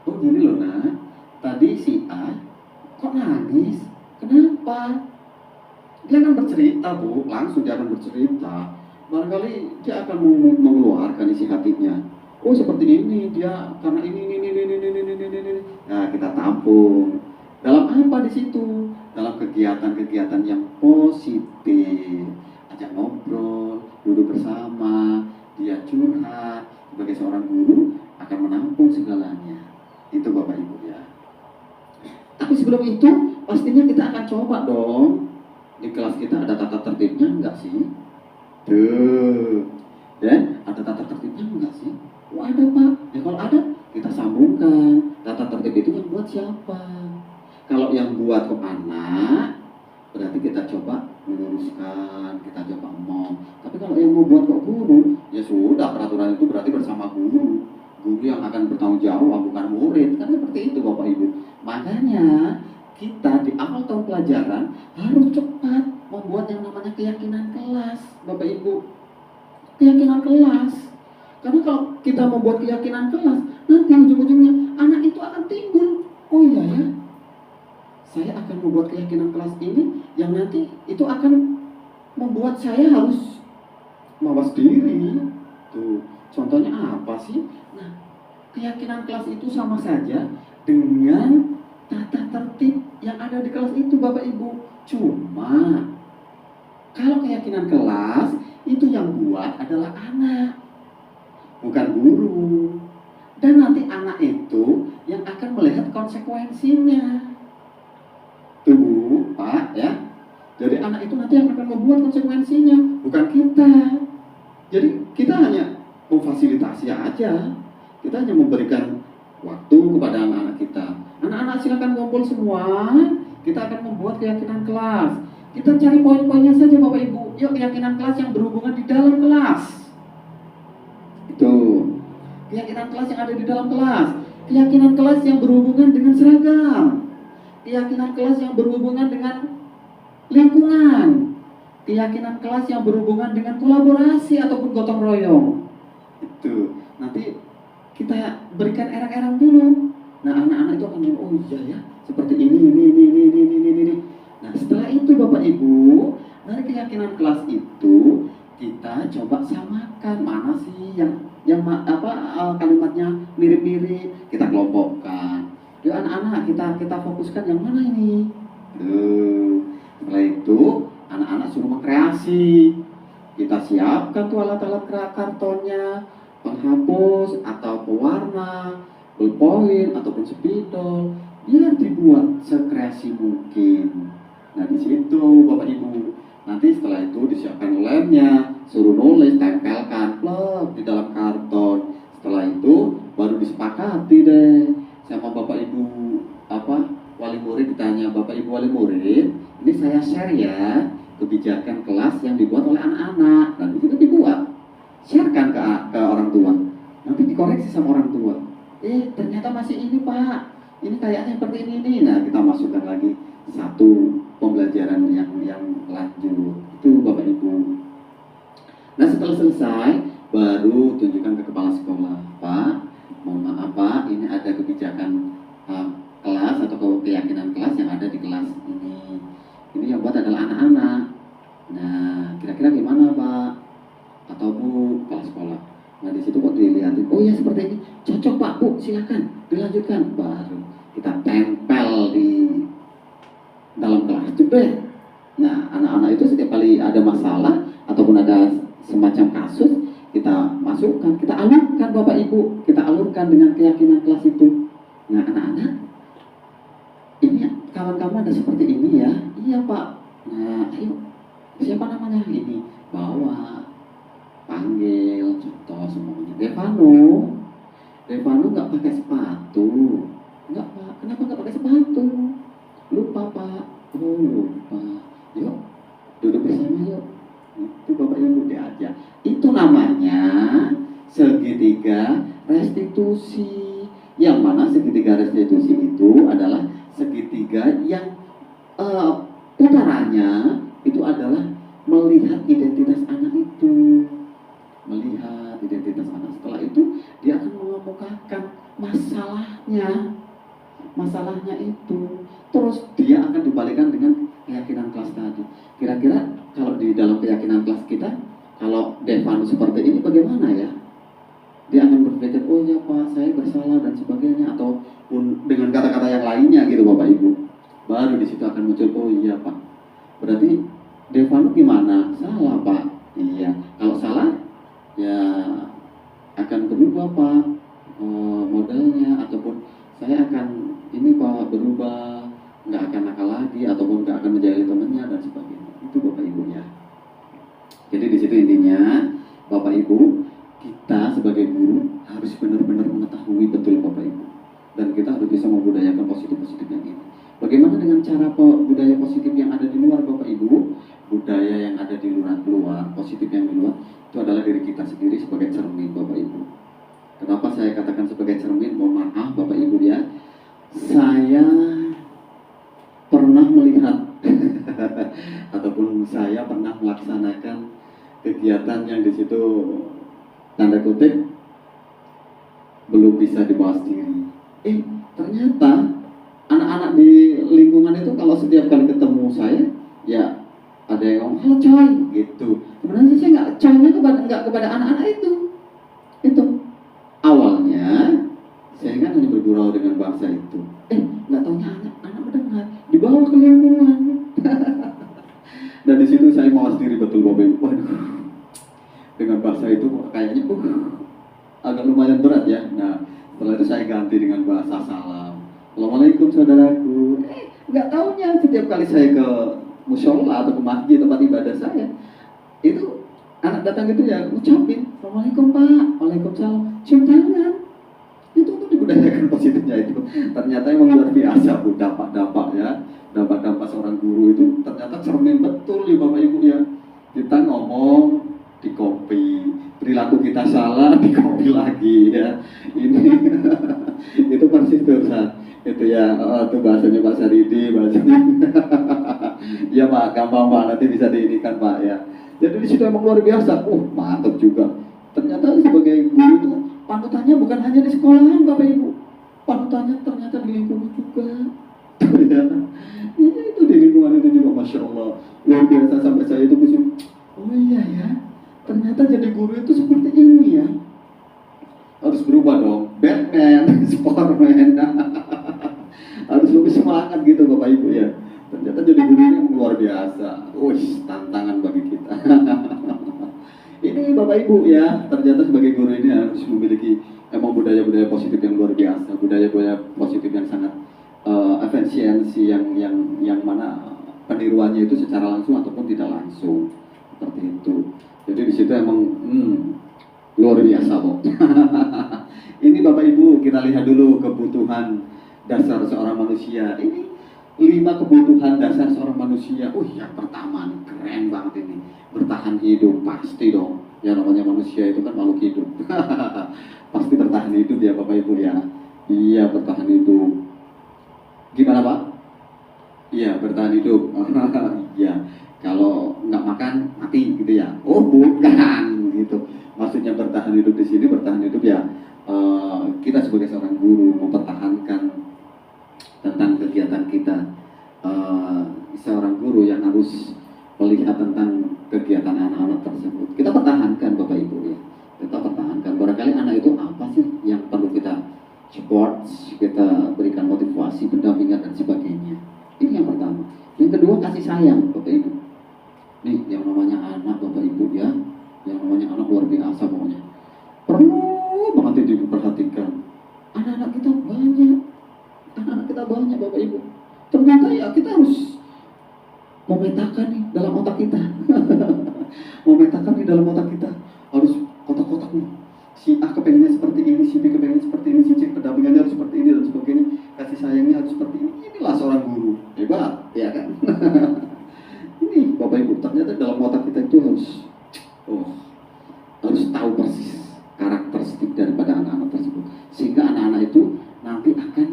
S6: oh gini loh nak, tadi si A kok nangis? Kenapa? Dia akan bercerita Bu, langsung dia akan bercerita. Barangkali dia akan mengeluarkan isi hatinya. Oh seperti ini dia karena ini. Nah kita tampung. Dalam apa di situ? Dalam kegiatan-kegiatan yang positif. Ajak ngobrol, duduk bersama, dia curhat. Sebagai seorang guru akan menampung segalanya. Itu Bapak Ibu ya. Tapi sebelum itu pastinya kita akan coba dong di kelas kita ada tata tertibnya enggak sih? Tuh, ya, ada tata tertibnya enggak sih? Oh ada Pak. Ya kalau ada, kita sambungkan. Tata tertib itu yang buat siapa? Kalau yang buat kok anak, berarti kita coba meluruskan, kita coba ngomong. Tapi kalau yang mau buat kok guru, ya sudah, peraturan itu berarti bersama guru. Guru yang akan bertanggung jawab, bukan murid. Kan seperti itu Bapak Ibu. Makanya kita di awal tahun pelajaran harus cepat membuat yang namanya keyakinan kelas, Bapak Ibu. Keyakinan kelas. Karena kalau kita membuat keyakinan kelas, nanti ujung-ujungnya anak itu akan timbul. Oh iya ya, saya akan membuat keyakinan kelas ini yang nanti itu akan membuat saya harus mawas diri. Tuh, contohnya apa sih? Nah, keyakinan kelas itu sama saja dengan tata tertib yang ada di kelas itu Bapak Ibu. Cuma kalau keyakinan kelas itu yang buat adalah anak, bukan guru. Dan nanti anak itu yang akan melihat konsekuensinya. Tuh Pak ya. Jadi anak itu nanti yang akan membuat konsekuensinya, bukan kita. Jadi kita hanya memfasilitasi aja. Kita hanya memberikan waktu kepada anak-anak kita. Anak-anak silakan kumpul semua. Kita akan membuat keyakinan kelas. Kita cari poin-poinnya saja Bapak Ibu. Yuk, keyakinan kelas yang berhubungan di dalam kelas. Itu. Keyakinan kelas yang ada di dalam kelas. Keyakinan kelas yang berhubungan dengan seragam. Keyakinan kelas yang berhubungan dengan lingkungan. Keyakinan kelas yang berhubungan dengan kolaborasi ataupun gotong royong. Itu. Nanti kita berikan erang-erang dulu. Nah, anak-anak itu akan bilang, oh iya ya, seperti ini. Nah, setelah itu Bapak Ibu, dari keyakinan kelas itu kita coba samakan mana sih yang kalimatnya mirip-mirip, kita kelompokkan. Yuk anak-anak kita fokuskan yang mana ini? Setelah itu anak-anak suruh mengkreasi. Kita siapkan tuh alat-alat kartonnya, penghapus atau pewarna, ballpoint ataupun spidol, biar dibuat sekreasi mungkin. Nah di situ Bapak Ibu, nanti setelah itu disiapkan lemnya, suruh nulis, tempelkan plug di dalam karton. Setelah itu baru disepakati deh sama Bapak Ibu wali murid. Ditanya, Bapak Ibu wali murid, ini saya share ya kebijakan kelas yang dibuat oleh anak-anak. Dan itu dibuat, sharekan ke orang tua. Nanti dikoreksi sama orang tua. Ternyata masih ini Pak, ini kayaknya seperti ini. Nah kita masukkan lagi satu pembelajaran yang lanjut. Itu Bapak Ibu. Nah setelah selesai baru tunjukkan ke kepala sekolah, Pak, mohon maaf Pak, ini ada kebijakan kelas atau keyakinan kelas yang ada di kelas ini. Ini yang buat adalah anak-anak. Nah kira-kira gimana Pak atau Bu, kepala sekolah? Nah di situ kok dilihatin, oh ya seperti ini, cocok Pak Bu, silakan dilanjutkan. Baru kita tempel di dalam kelas jebret. Nah anak-anak itu setiap kali ada masalah ataupun ada semacam kasus, kita masukkan, kita alurkan Bapak Ibu, kita alurkan dengan keyakinan kelas itu. Nah anak-anak, ini kawan-kawan ada seperti ini ya. Iya Pak. Nah ayo, siapa namanya? Ini bawa, panggil, contoh semuanya. Devano nggak pakai sepatu. Nggak Pak, kenapa nggak pakai sepatu? Lupa Pak. Oh lupa. Yuk, duduk bersama yuk. Itu Bapak Ibu diajak. Itu namanya segitiga restitusi. Yang mana segitiga restitusi itu adalah segitiga yang utaranya itu adalah melihat identitas anak itu. Melihat identitas anak. Setelah itu dia akan mengemukakan masalahnya itu. Terus dia akan dibalikan dengan keyakinan kelas tadi. Kira-kira kalau di dalam keyakinan kelas kita, kalau Devano seperti ini bagaimana ya? Dia akan berpikir, oh ya Pak, saya bersalah dan sebagainya, ataupun dengan kata-kata yang lainnya gitu Bapak Ibu. Baru di situ akan muncul, oh iya Pak, berarti Devano gimana? Salah Pak. Iya, kalau salah ya akan berubah Pak modelnya, ataupun saya akan ini Pak berubah, nggak akan nakal lagi ataupun nggak akan menjadi temannya dan sebagainya. Itu Bapak Ibu ya. Jadi di situ intinya Bapak Ibu, kita sebagai guru harus benar-benar mengetahui betul Bapak Ibu, dan kita harus bisa membudayakan positif-positif yang ini. Bagaimana dengan cara budaya positif yang ada di luar Bapak Ibu? Budaya yang ada di luar, positif yang di luar, itu adalah diri kita sendiri sebagai cermin Bapak Ibu. Kenapa saya katakan sebagai cermin? Mohon maaf Bapak Ibu ya, saya pernah melihat ataupun saya pernah melaksanakan kegiatan yang di situ tanda kutip belum bisa dibahas diri. Ternyata anak-anak di lingkungan itu kalau setiap kali ketemu saya, ya ada yang ngomong, halo coy, gitu. Sebenarnya saya nggak kepada anak-anak itu. Awalnya saya kan hanya bergurau dengan bahasa itu. Nggak taunya anak mendengar, dibawa ke lingkungan. Dan di situ saya mawas diri betul Bapak Ibu. Waduh, dengan bahasa itu kayaknya agak lumayan berat ya. Nah, setelah itu saya ganti dengan bahasa salam. Assalamualaikum saudaraku. Nggak taunya setiap kali saya ke musyola atau ke masjid tempat ibadah saya, itu anak datang gitu ya ngucapin Assalamualaikum Pak, Waalaikumsalam, cium tangan. Itu untuk dibudayakan positifnya itu. Ternyata yang luar biasa Bu, dampak-dampak ya. Dampak-dampak seorang guru itu ternyata cermin betul ya Bapak Ibu ya. Kita ngomong di copy, perilaku kita salah di copy lagi ya. Ini itu persis tuh Ustaz. Itu ya, itu bahasanya Pak Saridi, bahasanya. Ya Pak, gampang Pak, nanti bisa diinikan Pak ya. Jadi di situ emang luar biasa. Mantap juga. Ternyata sebagai guru itu panutannya bukan hanya di sekolahan Bapak Ibu. Panutannya ternyata di lingkungan juga. Ya, itu di lingkungan itu juga, Masya Allah. Luar biasa sampai saya itu pusing. Oh iya ya, ternyata jadi guru itu seperti ini ya. Harus berubah dong, Batman, Superman. Harus lebih semangat gitu Bapak Ibu ya. Ternyata jadi guru ini luar biasa. Tantangan bagi kita. Ini Bapak Ibu ya, ternyata sebagai guru ini harus memiliki emang budaya-budaya positif yang luar biasa, budaya-budaya positif yang sangat efisiensi yang mana peniruannya itu secara langsung ataupun tidak langsung, seperti itu. Jadi di situ emang luar biasa kok. Ini Bapak Ibu, kita lihat dulu kebutuhan dasar seorang manusia. Ini 5 kebutuhan dasar seorang manusia. Yang pertama nih, keren banget ini. Bertahan hidup, pasti dong. Yang namanya manusia itu kan makhluk hidup. Pasti bertahan hidup ya Bapak Ibu ya. Iya, bertahan hidup. Gimana Pak? Iya, bertahan hidup. Iya, kalau nggak makan mati gitu ya. Bukan gitu. Maksudnya bertahan hidup di sini, bertahan hidup ya. Kita sebagai seorang guru mempertahankan tentang kegiatan kita. Seorang guru yang harus melihat tentang kegiatan anak-anak tersebut. Kita pertahankan Bapak Ibu ya. Kita pertahankan. Barangkali anak itu apa sih yang perlu kita support, kita berikan motivasi, pendampingan dan sebagainya. Ini yang pertama. Yang kedua, kasih sayang Bapak Ibu. Nih yang namanya anak Bapak Ibu ya, yang namanya anak luar biasa pokoknya. Perlu banget itu diperhatikan. Anak-anak kita banyak Bapak Ibu. Ternyata ya kita harus memetakan nih dalam otak kita. Memetakan nih dalam otak kita. Harus kotak-kotak nih. Si A kepengennya seperti ini, si B kepengennya seperti ini, si C pendampingannya harus seperti ini dan sebagainya, kasih sayangnya harus seperti ini. Inilah seorang guru hebat, ya kan? Ini Bapak Ibu, ternyata dalam otak kita itu harus tahu persis karakteristik daripada anak-anak tersebut, sehingga anak-anak itu nanti akan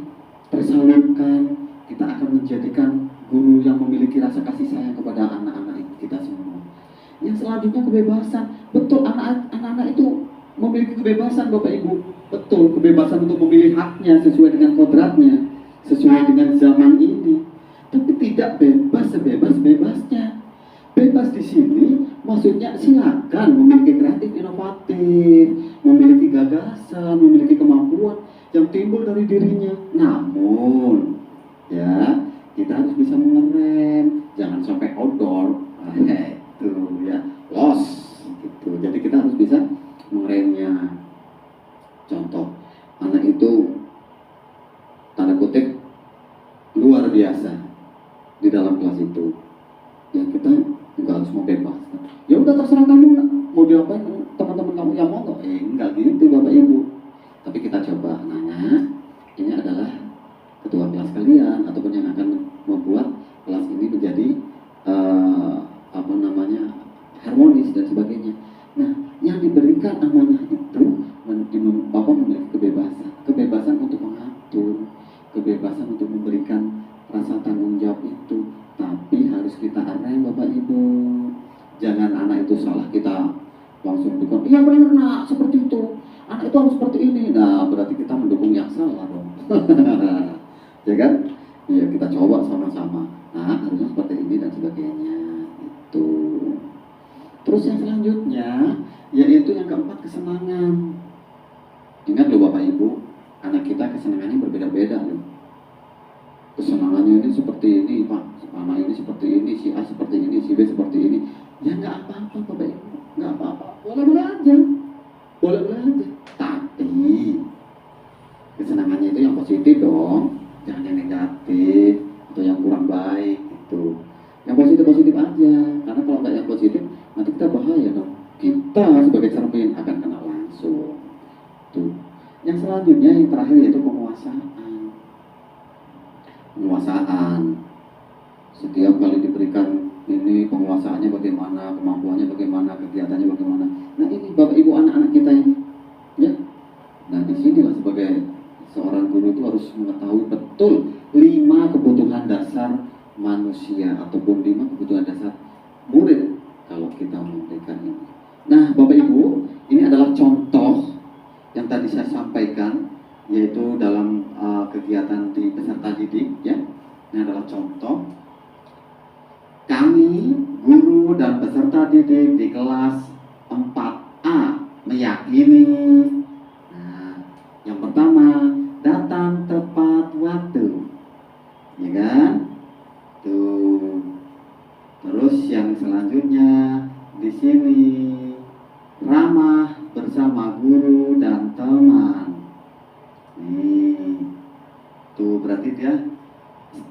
S6: tersalurkan. Kita akan menjadikan guru yang memiliki rasa kasih sayang kepada anak-anak kita semua. Yang selanjutnya kebebasan. Betul, anak-anak itu memiliki kebebasan Bapak Ibu. Betul, kebebasan untuk memilih haknya sesuai dengan kodratnya, sesuai dengan zaman ini. Tapi tidak bebas sebebas-bebasnya. Bebas di sini maksudnya silakan memiliki kreatif, inovatif, memiliki gagasan, memiliki kemampuan yang timbul dari dirinya. Namun ya, kita harus bisa mengerem, jangan sampai outdoor. Itu ya, loss gitu. Jadi kita harus bisa mengeremnya. Contoh, anak itu tanda kutip luar biasa di dalam kelas itu. Ya kita Mbak Nana ini adalah ketua kelas kalian ataupun yang akan membuat kelas ini menjadi harmonis dan sebagainya. Nah, yang diberikan amanah itu memiliki kebebasan untuk mengatur, kebebasan untuk memberikan rasa tanggung jawab itu, tapi harus kita arahkan Bapak Ibu. Jangan anak itu salah kita langsung dukung, iya benar nak, seperti itu, anak itu harus seperti ini. Nah, berarti kita mendukung yang salah dong. Ya kan? Ya, kita coba sama-sama. Nah, harusnya seperti ini dan sebagainya. Itu. Terus yang selanjutnya, yaitu yang keempat, kesenangan. Ingat loh Bapak Ibu, anak kita kesenangannya berbeda-beda loh. Kesenangannya ini seperti ini Pak, anak ini seperti ini, si A seperti ini, si B seperti ini. Ya nggak apa-apa Bapak Ibu, nggak apa-apa, boleh-boleh aja. Tapi kesenangannya itu yang positif dong, jangan yang negatif atau yang kurang baik gitu. Yang positif aja, karena kalau nggak yang positif nanti kita bahaya dong. Kita sebagai cermin akan kena langsung. Tuh. Yang selanjutnya yang terakhir yaitu penguasaan. Setiap kali diberikan ini penguasaannya bagaimana, kemampuannya bagaimana, kegiatannya bagaimana. Nah ini Bapak Ibu anak-anak kita ini, ya. Nah disinilah sebagai seorang guru itu harus mengetahui betul 5 kebutuhan dasar manusia ataupun 5 kebutuhan dasar murid kalau kita memberikan ini. Nah Bapak Ibu, ini adalah contoh yang tadi saya sampaikan, yaitu dalam kegiatan di peserta didik, ya. Ini adalah contoh kami guru dan peserta didik di kelas 4A meyakini. Nah, yang pertama, datang tepat waktu, ya kan? Tuh. Terus yang selanjutnya di sini ramah bersama guru dan teman. Nih, tuh berarti dia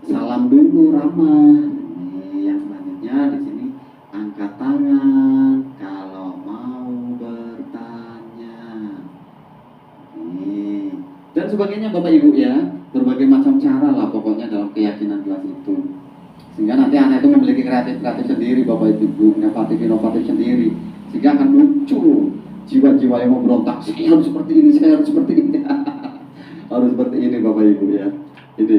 S6: salam dulu ramah. Nih, yang selanjutnya di sini angkat tangan kalau mau bertanya. Nih, dan sebagainya Bapak Ibu ya, berbagai macam cara lah pokoknya dalam keyakinan kelas itu. Sehingga nanti anak itu memiliki kreatif sendiri Bapak Ibu, inovatif sendiri. Sehingga akan muncul jiwa-jiwa yang memberontak, saya harus seperti ini, saya harus seperti ini. Harus seperti ini Bapak Ibu ya. Ini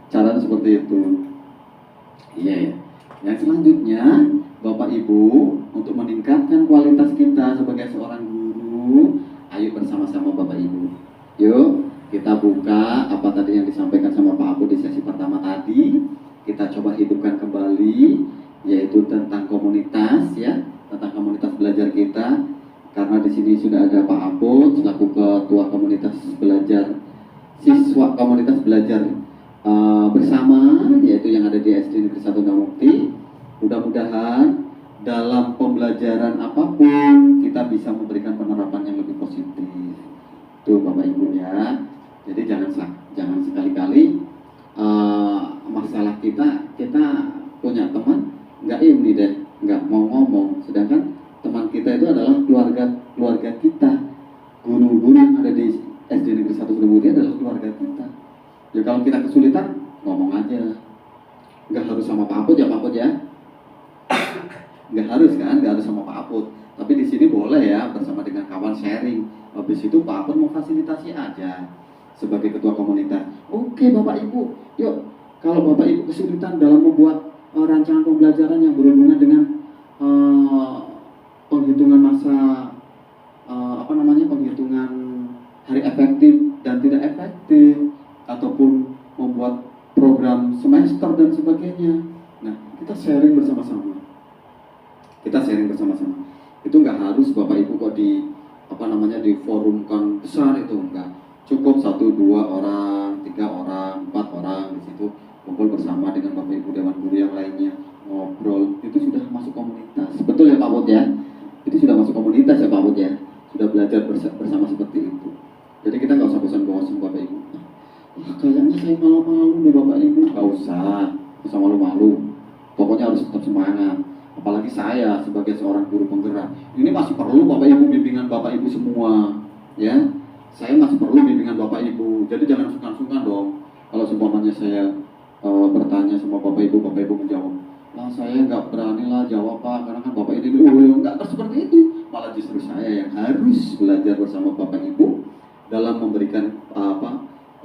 S6: caranya seperti itu. Iya ya. Yang selanjutnya Bapak Ibu, untuk meningkatkan kualitas kita sebagai seorang guru, ayo bersama-sama Bapak Ibu. Yuk kita buka apa tadi yang disampaikan sama Pak Abu di sesi pertama tadi. Kita coba hidupkan kembali, yaitu tentang komunitas ya, tentang komunitas belajar kita. Karena di sini sudah ada Pak Abu selaku ketua komunitas belajar siswa komunitas belajar bersama, yaitu yang ada di SD Negeri 1 Sundamukti. Mudah-mudahan dalam pembelajaran apapun kita bisa memberikan penerapan yang lebih positif. Tuh Bapak Ibu ya. Jadi jangan sekali-kali masalah kita punya teman nggak ini deh, nggak mau ngomong, sedangkan teman kita itu adalah keluarga kita. Guru-guru yang ada di SD Negeri 1 Sundamukti adalah keluarga kita. Ya kalau kita kesulitan ngomong aja, nggak harus sama Pak Aput ya Pak Aput ya, nggak harus kan, nggak harus sama Pak Aput. Tapi di sini boleh ya bersama dengan kawan sharing. Habis itu Pak Aput mau fasilitasi aja sebagai ketua komunitas. Oke Bapak Ibu, yuk kalau Bapak Ibu kesulitan dalam membuat rancangan pembelajaran yang berhubungan dengan penghitungan masa penghitungan hari efektif dan tidak efektif, ataupun membuat program semester dan sebagainya. Nah, kita sharing bersama-sama. Itu nggak harus Bapak Ibu kok diforumkan besar, itu enggak. Cukup 1, 2 orang, 3 orang, 4 orang di situ kumpul bersama dengan Bapak Ibu Dewan Guru yang lainnya, ngobrol, itu sudah masuk komunitas. Betul ya Pak Bud ya? Itu sudah masuk komunitas ya Pak Bud ya? Sudah belajar bersama seperti itu. Jadi kita nggak usah bosan-bosan Bapak Ibu. Kayaknya saya malu-malu nih Bapak Ibu. Nggak usah malu-malu. Pokoknya harus tetap semangat. Apalagi saya sebagai seorang guru penggerak. Ini masih perlu Bapak Ibu bimbingan Bapak Ibu semua, ya. saya masih perlu bimbingan Bapak Ibu. Jadi jangan sungkan-sungkan dong kalau seumpamanya saya bertanya sama Bapak Ibu menjawab. Lah saya nggak berani lah jawab Pak, karena kan Bapak ini nggak seperti itu. Malah justru saya yang harus belajar bersama Bapak Ibu dalam memberikan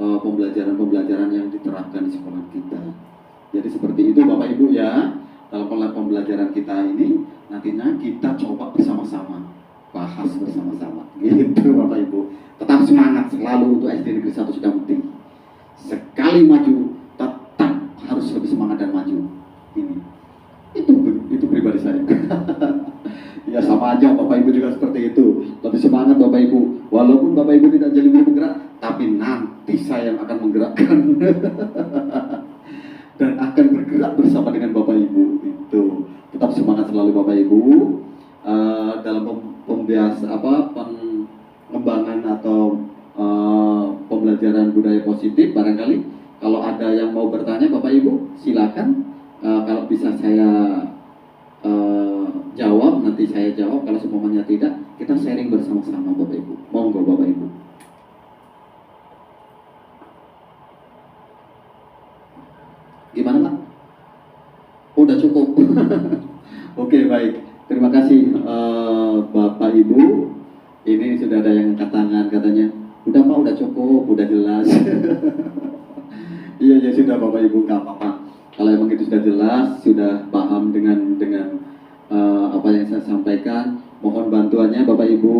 S6: pembelajaran-pembelajaran yang diterapkan di sekolah kita. Jadi seperti itu Bapak Ibu ya. Dalam pembelajaran kita ini nantinya kita coba bersama-sama, bahas bersama-sama. Gitu Bapak Ibu. Tetap semangat selalu untuk SD Negeri 1 Sendamukti. Sekali maju tetap harus lebih semangat dan maju. Ini itu pribadi saya. Ya sama aja Bapak Ibu juga seperti itu. Lebih semangat Bapak Ibu. Walaupun Bapak Ibu tidak jadi bergerak, tapi nanti saya yang akan menggerakkan. Dan akan bergerak bersama dengan Bapak Ibu. Itu tetap semangat selalu Bapak Ibu. Dalam pengembangan atau pembelajaran budaya positif, barangkali kalau ada yang mau bertanya Bapak Ibu silakan. Kalau bisa saya jawab, nanti saya jawab. Kalau semuanya tidak, kita sharing bersama-sama Bapak Ibu. Monggo Bapak Ibu. Gimana Pak? Udah cukup. Oke baik. Terima kasih Bapak Ibu. Ini sudah ada yang angkat tangan katanya. Udah Pak, udah cukup, udah jelas. Iya ya sudah Bapak Ibu, nggak apa-apa. Kalau emang itu sudah jelas, sudah paham dengan apa yang saya sampaikan, mohon bantuannya Bapak Ibu.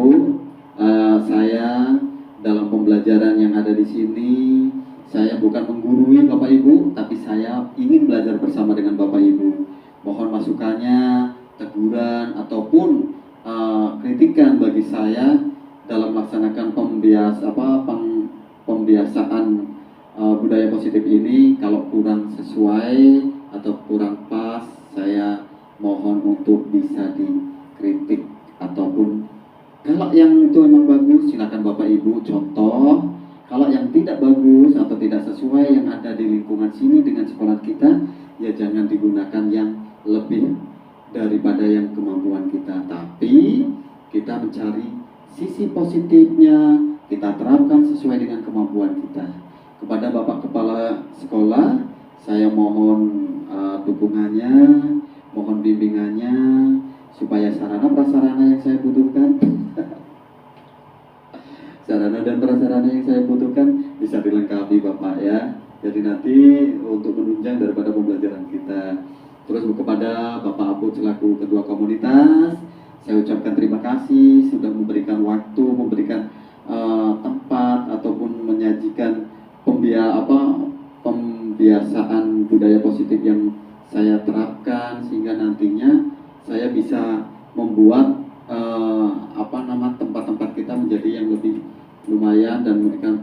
S6: Saya dalam pembelajaran yang ada di sini, saya bukan menggurui Bapak Ibu, tapi saya ingin belajar bersama dengan Bapak Ibu. Mohon masukannya, teguran ataupun kritikan bagi saya dalam melaksanakan pembiasaan budaya positif ini. Kalau kurang sesuai atau kurang pas, saya mohon untuk bisa dikritik, ataupun kalau yang itu memang bagus silakan Bapak Ibu contoh. Kalau yang tidak bagus atau tidak sesuai yang ada di lingkungan sini dengan sekolah kita, ya jangan digunakan yang lebih daripada yang kemampuan kita. Tapi kita mencari sisi positifnya, kita terapkan sesuai dengan kemampuan kita. Kepada Bapak Kepala Sekolah, saya mohon dukungannya, mohon bimbingannya, supaya sarana prasarana yang saya butuhkan sarana dan prasarana yang saya butuhkan bisa dilengkapi Bapak ya. Jadi nanti untuk menunjang daripada pembelajaran kita. Terus kepada Bapak Abu selaku ketua komunitas, saya ucapkan terima kasih sudah memberikan waktu, memberikan tempat ataupun menyajikan pembiasaan budaya positif yang saya terapkan, sehingga nantinya saya bisa membuat tempat-tempat kita menjadi yang lebih lumayan dan memberikan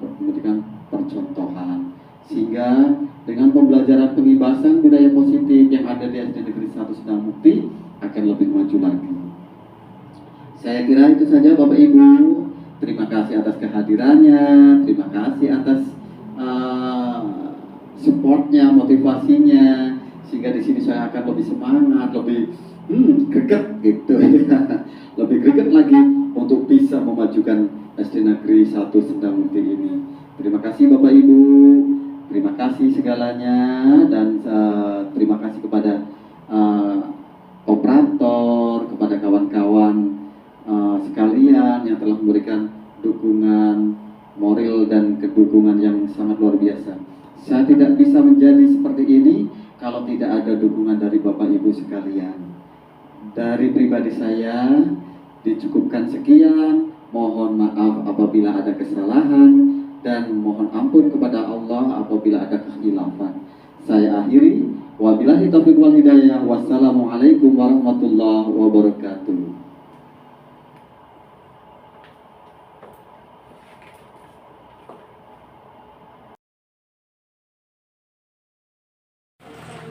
S6: percontohan, sehingga dengan pembelajaran pengibasan budaya positif yang ada di SD Negeri 1 Sendamukti akan lebih maju lagi. Saya kira itu saja Bapak Ibu. Terima kasih atas kehadirannya, terima kasih atas supportnya, motivasinya, sehingga di sini saya akan lebih semangat, lebih greget gitu, lebih greget lagi untuk bisa memajukan SD Negeri 1 Sendamukti ini. Terima kasih Bapak Ibu, terima kasih segalanya, dan terima kasih kepada operator, kepada kawan-kawan sekalian yang telah memberikan dukungan moral dan kedukungan yang sangat luar biasa. Saya tidak bisa menjadi seperti ini kalau tidak ada dukungan dari Bapak Ibu sekalian. Dari pribadi saya dicukupkan sekian. Mohon maaf apabila ada kesalahan dan mohon ampun kepada Allah apabila ada kekhilafan. Saya akhiri. Wabillahi taufiq wal hidayah. Wassalamualaikum warahmatullahi wabarakatuh.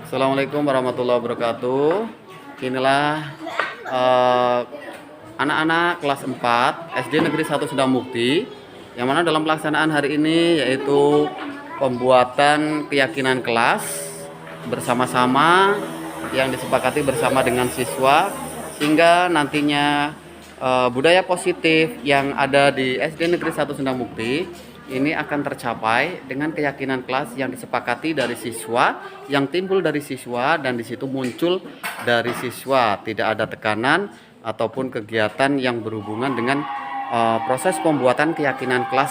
S3: Assalamualaikum warahmatullahi wabarakatuh. Inilah anak-anak kelas 4 SD Negeri 1 Sendamukti, yang mana dalam pelaksanaan hari ini yaitu pembuatan keyakinan kelas bersama-sama yang disepakati bersama dengan siswa, sehingga nantinya budaya positif yang ada di SD Negeri 1 Sendang Mukti ini akan tercapai dengan keyakinan kelas yang disepakati dari siswa, yang timbul dari siswa, dan di situ muncul dari siswa. Tidak ada tekanan ataupun kegiatan yang berhubungan dengan proses pembuatan keyakinan kelas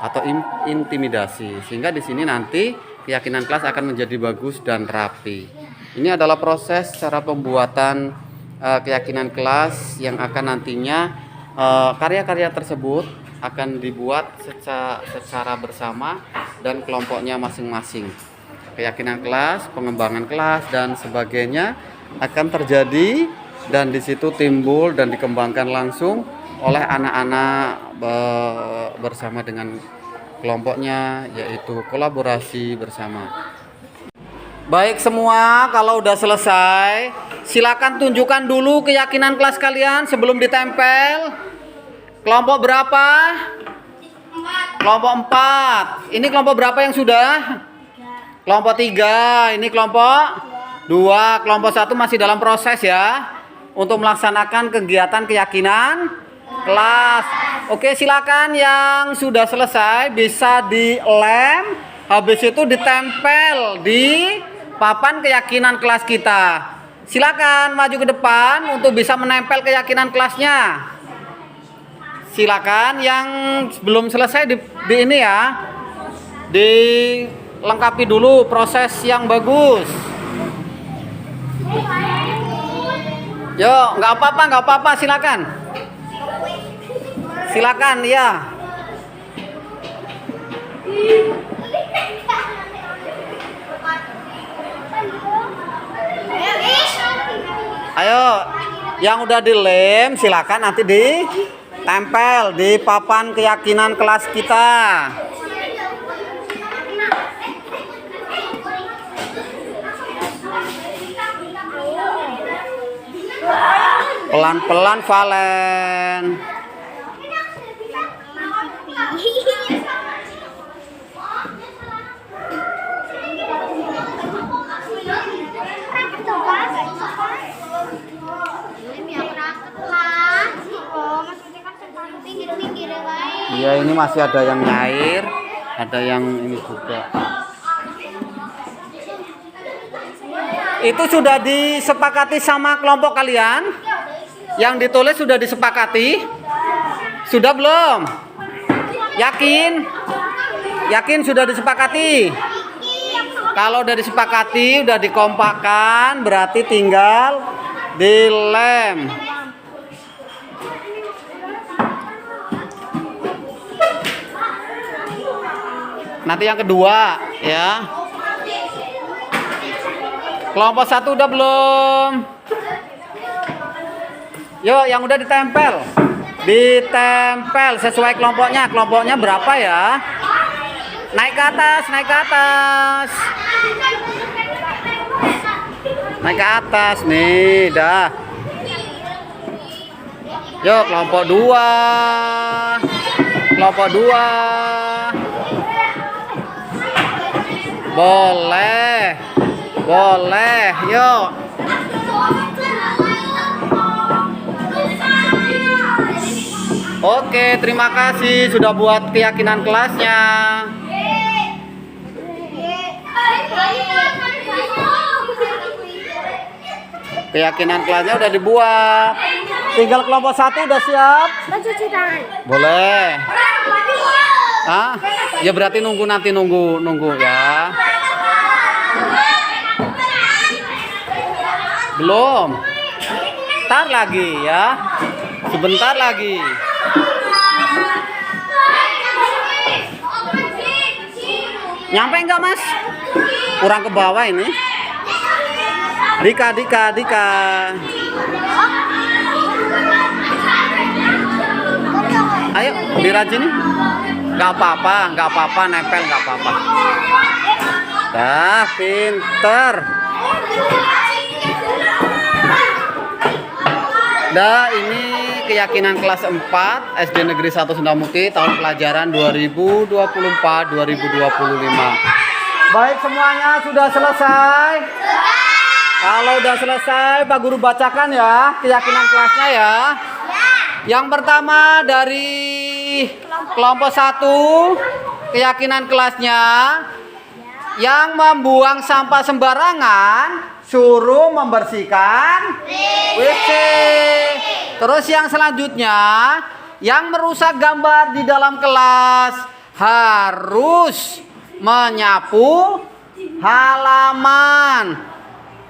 S3: atau intimidasi. Sehingga di sini nanti keyakinan kelas akan menjadi bagus dan rapi. Ini adalah proses cara pembuatan keyakinan kelas yang akan nantinya karya-karya tersebut akan dibuat secara bersama dan kelompoknya masing-masing. Keyakinan kelas, pengembangan kelas dan sebagainya akan terjadi dan di situ timbul dan dikembangkan langsung oleh anak-anak bersama dengan kelompoknya, yaitu kolaborasi bersama. Baik semua, kalau udah selesai, silakan tunjukkan dulu keyakinan kelas kalian sebelum ditempel. Kelompok berapa? Kelompok 4. Ini kelompok berapa yang sudah? Kelompok 3. Ini kelompok 2. Kelompok 1 masih dalam proses ya, untuk melaksanakan kegiatan keyakinan kelas. Oke, silakan yang sudah selesai bisa dilem, habis itu ditempel di papan keyakinan kelas kita. Silakan maju ke depan untuk bisa menempel keyakinan kelasnya. Silakan yang belum selesai di ini ya, dilengkapi dulu proses yang bagus. Yo, nggak apa-apa, silakan. Silakan ya. Ayo, yang udah dilem silakan nanti ditempel di papan keyakinan kelas kita. Pelan-pelan Valen. Iya, ini masih ada yang nyair, ada yang ini juga. Itu sudah disepakati sama kelompok kalian? Yang ditulis sudah disepakati? Sudah belum? Yakin? Yakin sudah disepakati? Kalau udah disepakati, udah dikompakkan, berarti tinggal dilem. Nanti yang kedua ya. Kelompok 1 udah belum? Yuk, yang udah ditempel. Ditempel sesuai kelompoknya. Kelompoknya berapa ya? Naik ke atas, naik ke atas. Naik ke atas nih, dah. Yuk, kelompok 2. Kelompok 2. Boleh. Boleh, yuk. Oke, terima kasih sudah buat keyakinan kelasnya. Keyakinan kelasnya udah dibuat. Tinggal kelompok 1 udah siap?
S2: Mencuci tangan.
S3: Boleh. Ah, ya berarti nunggu ya. Belum. Ntar lagi ya. Sebentar lagi. Nyampe enggak, Mas? Kurang ke bawah ini. Dika. Ayo, dirajin nih. Nggak apa-apa, nempel nggak apa-apa. Dah, pinter. Dah, ini keyakinan kelas 4 SD Negeri 1 Sendang Mukti tahun pelajaran 2024-2025. Baik, semuanya sudah selesai? Kalau udah selesai, Pak Guru bacakan ya keyakinan kelasnya ya.
S7: Yang pertama dari kelompok 1, keyakinan kelasnya, yang membuang sampah sembarangan suruh membersihkan WC. Terus yang selanjutnya, yang merusak gambar di dalam kelas harus menyapu halaman.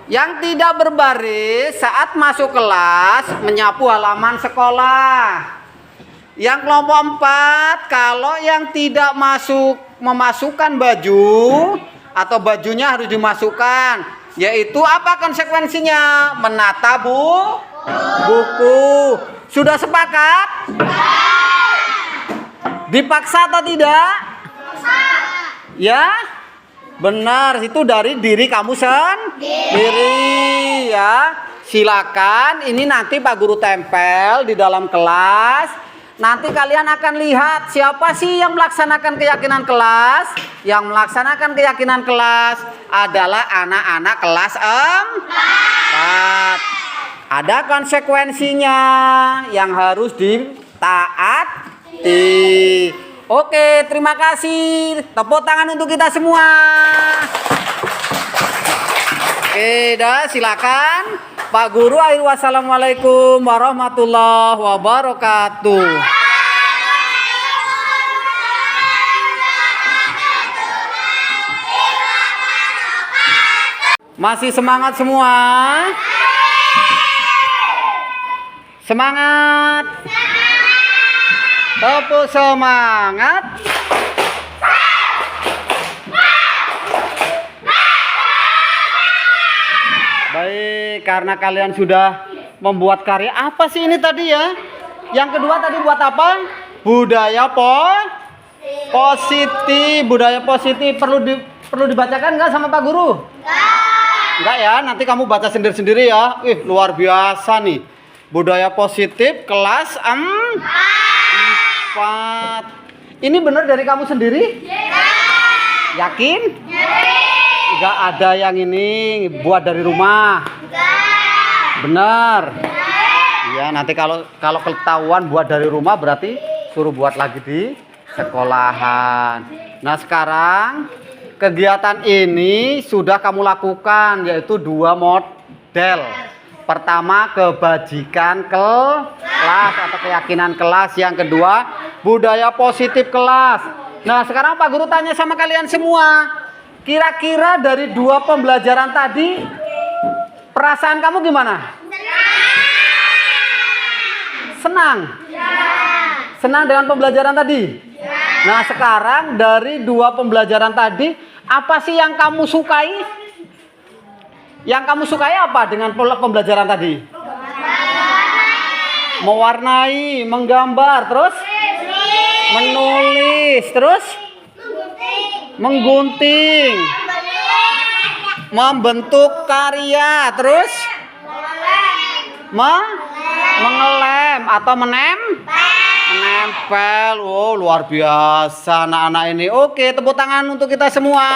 S7: Yang tidak berbaris saat masuk kelas menyapu halaman sekolah. Yang kelompok 4, kalau yang tidak memasukkan baju atau bajunya harus dimasukkan, yaitu apa konsekuensinya? Menata buku. Sudah sepakat? Dipaksa atau tidak? Ya? Benar, itu dari diri kamu sendiri ya. Silakan, ini nanti Pak Guru tempel di dalam kelas. Nanti kalian akan lihat siapa sih yang melaksanakan keyakinan kelas. Yang melaksanakan keyakinan kelas adalah anak-anak kelas 4. Ada konsekuensinya yang harus ditaati. Oke, terima kasih. Tepuk tangan untuk kita semua. Oke, dah silakan. Pak Guru, wassalamualaikum warahmatullahi wabarakatuh. Masih semangat semua? Semangat. Tepuk semangat. Baik, karena kalian sudah membuat karya, apa sih ini tadi ya? Yang kedua tadi buat apa? Budaya positif. Budaya positif perlu dibacakan nggak sama Pak Guru? Enggak ya, nanti kamu baca sendiri-sendiri ya. Luar biasa nih. Budaya positif kelas 4. Ini benar dari kamu sendiri? Yakin? Enggak ada yang ini buat dari rumah? Benar? Iya, nanti kalau ketahuan buat dari rumah berarti suruh buat lagi di sekolahan. Nah, sekarang kegiatan ini sudah kamu lakukan, yaitu 2 model. Pertama, kebajikan kelas atau keyakinan kelas. Yang kedua, budaya positif kelas. Nah, sekarang Pak Guru tanya sama kalian semua. Kira-kira dari 2 pembelajaran tadi, perasaan kamu gimana? Senang? Senang dengan pembelajaran tadi? Nah, sekarang dari 2 pembelajaran tadi, apa sih yang kamu sukai? Yang kamu sukai apa dengan pembelajaran tadi? Mewarnai, menggambar, terus menulis, terus menggunting, membentuk karya, terus mengelem atau menempel. Oh, luar biasa anak-anak ini. Oke, tepuk tangan untuk kita semua.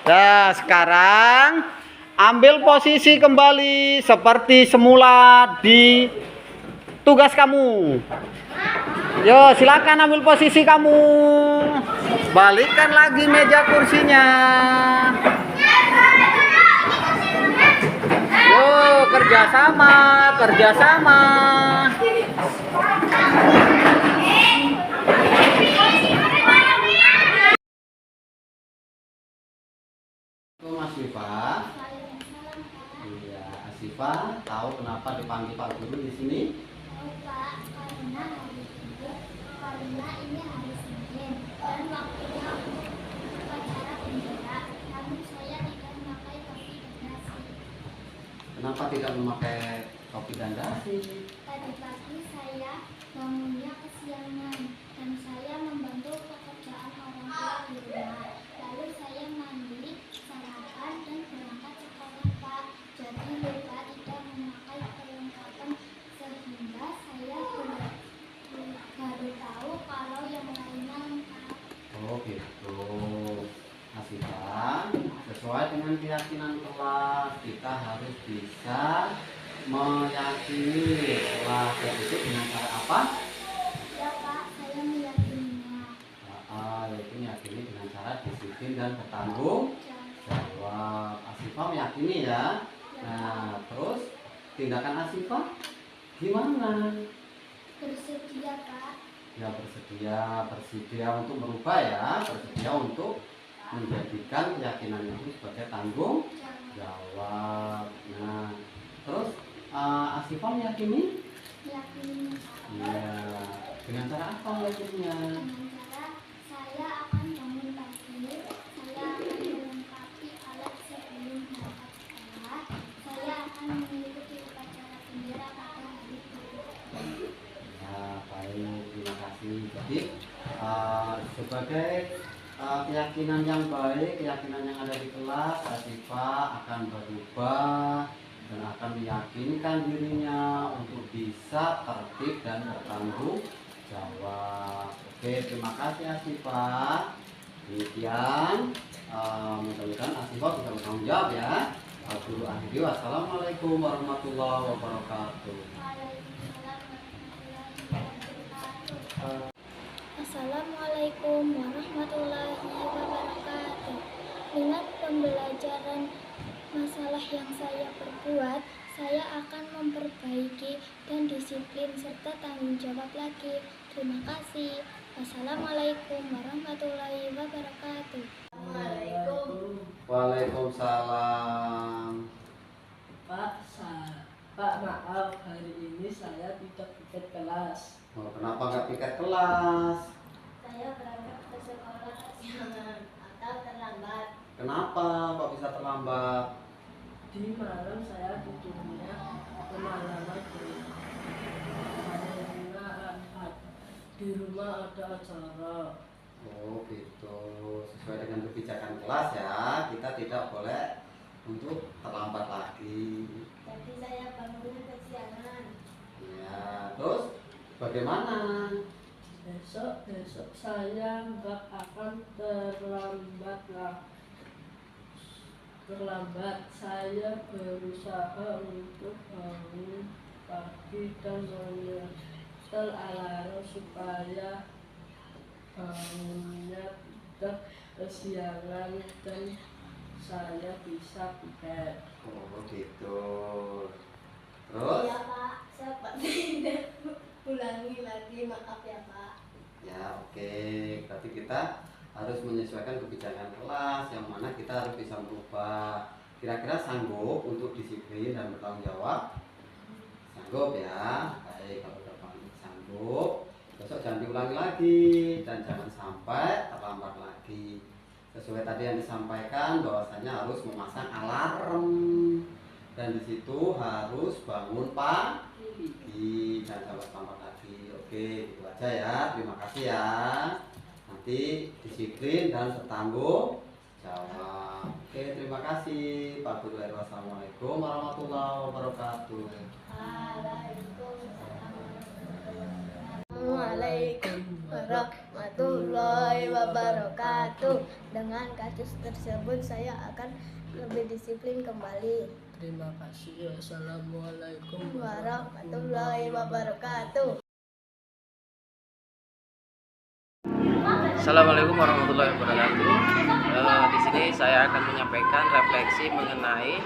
S7: Nah, sekarang ambil posisi kembali seperti semula di tugas kamu. Yo, silakan ambil posisi kamu. Balikkan lagi meja kursinya. Yo, kerjasama. Asifah. Iya, Asifah tahu kenapa dipanggil Pak Guru di sini?
S2: Pak, karena ini hari Senin dan waktunya upacara bendera, namun saya tidak memakai topi dan dasi.
S7: Kenapa tidak memakai topi dan dasi?
S2: Tadi pagi saya bangunnya kesiangan dan saya membantu pekerjaan orang tua di rumah. Lalu saya mandi, sarapan dan berangkat sekolah, Pak. Jadi lupa tidak memakai perlengkapan sehingga saya baru tahu kalau yang lainnya lengkap.
S7: Oh gitu. Asifah, sesuai dengan keyakinan kelas, kita harus bisa meyakini sholat itu dengan cara apa?
S2: Ya Pak, saya meyakininya.
S7: Yaitu meyakini dengan cara disiplin dan bertanggung jawab. Asifah meyakini ya. Nah, terus tindakan Asifah gimana?
S2: Bersedia Pak.
S7: Ya bersedia untuk merubah ya, bersedia untuk menjadikan keyakinan itu sebagai tanggung jawab. Nah, terus Asifah meyakini?
S2: Meyakininya Pak.
S7: Ya, dengan cara apa meyakininya?
S2: Dengan cara saya akan bangun pagi, saya akan melengkapi alat sebelum berangkat sekolah, saya akan mengikuti upacara bendera pada hari itu.
S7: Ya, baik, terima kasih. Jadi sebagai keyakinan yang baik, keyakinan yang ada di kelas, Asifah akan berubah dan akan meyakinkan dirinya untuk bisa tertib dan bertanggung jawab. Oke, terima kasih Asifah. Demikian, mudah-mudahan Asifah bisa bertanggung jawab ya. Guru akhiri, wassalamualaikum warahmatullahi wabarakatuh.
S2: Waalaikumsalam warahmatullahi wabarakatuh. Assalamualaikum warahmatullahi wabarakatuh. Dengan pembelajaran masalah yang saya perbuat, saya akan memperbaiki dan disiplin serta tanggung jawab lagi. Terima kasih. Wassalamualaikum warahmatullahi wabarakatuh.
S7: Waalaikumsalam.
S8: Pak, maaf, hari ini saya tidak piket kelas.
S7: Oh, kenapa nggak piket kelas?
S2: Saya berangkat ke sekolah kesiangan atau terlambat.
S7: Kenapa kok bisa terlambat?
S8: Di malam saya tidurnya kemalaman karena di rumah ada acara.
S7: Oh gitu, sesuai dengan kebijakan kelas ya, kita tidak boleh untuk terlambat lagi.
S2: Jadi saya bangunnya kesiangan.
S7: Ya, terus bagaimana?
S8: Besok saya nggak akan terlambat. Saya berusaha untuk bangun pagi dan menyetel alarm supaya bangunnya tidak kesiangan dan saya bisa piket.
S7: Oh gitu. Terus?
S2: Iya Pak, saya tidak ulangi lagi, maaf ya Pak.
S7: Ya oke, berarti kita harus menyesuaikan kebijakan kelas yang mana kita harus bisa merubah. Kira-kira sanggup untuk disiplin dan bertanggung jawab? Sanggup ya. Baik, kalau sanggup, besok jangan diulangi lagi dan jangan sampai terlambat lagi. Sesuai tadi yang disampaikan bahwasanya harus memasang alarm dan di situ harus bangun pagi dan jangan terlambat lagi. Oke, itu aja ya. Terima kasih ya. Nanti disiplin dan bertanggung jawab. Oke, terima kasih Pak Guru. Wassalamualaikum warahmatullahi wabarakatuh.
S2: Assalamualaikum warahmatullahi wabarakatuh. Dengan kasus tersebut saya akan lebih disiplin kembali.
S8: Terima kasih. Assalamualaikum
S2: Warahmatullahi wabarakatuh.
S9: Assalamualaikum warahmatullahi wabarakatuh. Di sini saya akan menyampaikan refleksi mengenai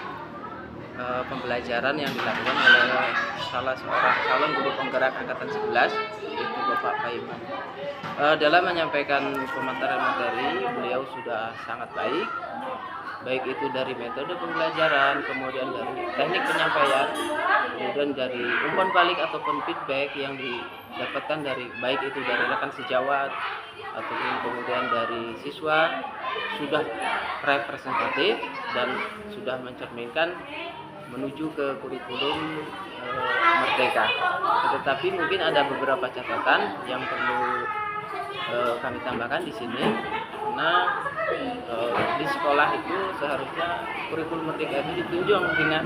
S9: pembelajaran yang dilakukan oleh salah seorang calon guru penggerak angkatan 11, yaitu Bapak Paiman. Dalam menyampaikan pemaparan materi, beliau sudah sangat baik itu dari metode pembelajaran, kemudian dari teknik penyampaian, kemudian dari umpan balik ataupun feedback yang didapatkan dari baik itu dari rekan sejawat ataupun kemudian dari siswa sudah representatif dan sudah mencerminkan menuju ke kurikulum merdeka. Tetapi mungkin ada beberapa catatan yang perlu kami tambahkan di sini, karena di sekolah itu seharusnya kurikulum merdeka itu ditunjang dengan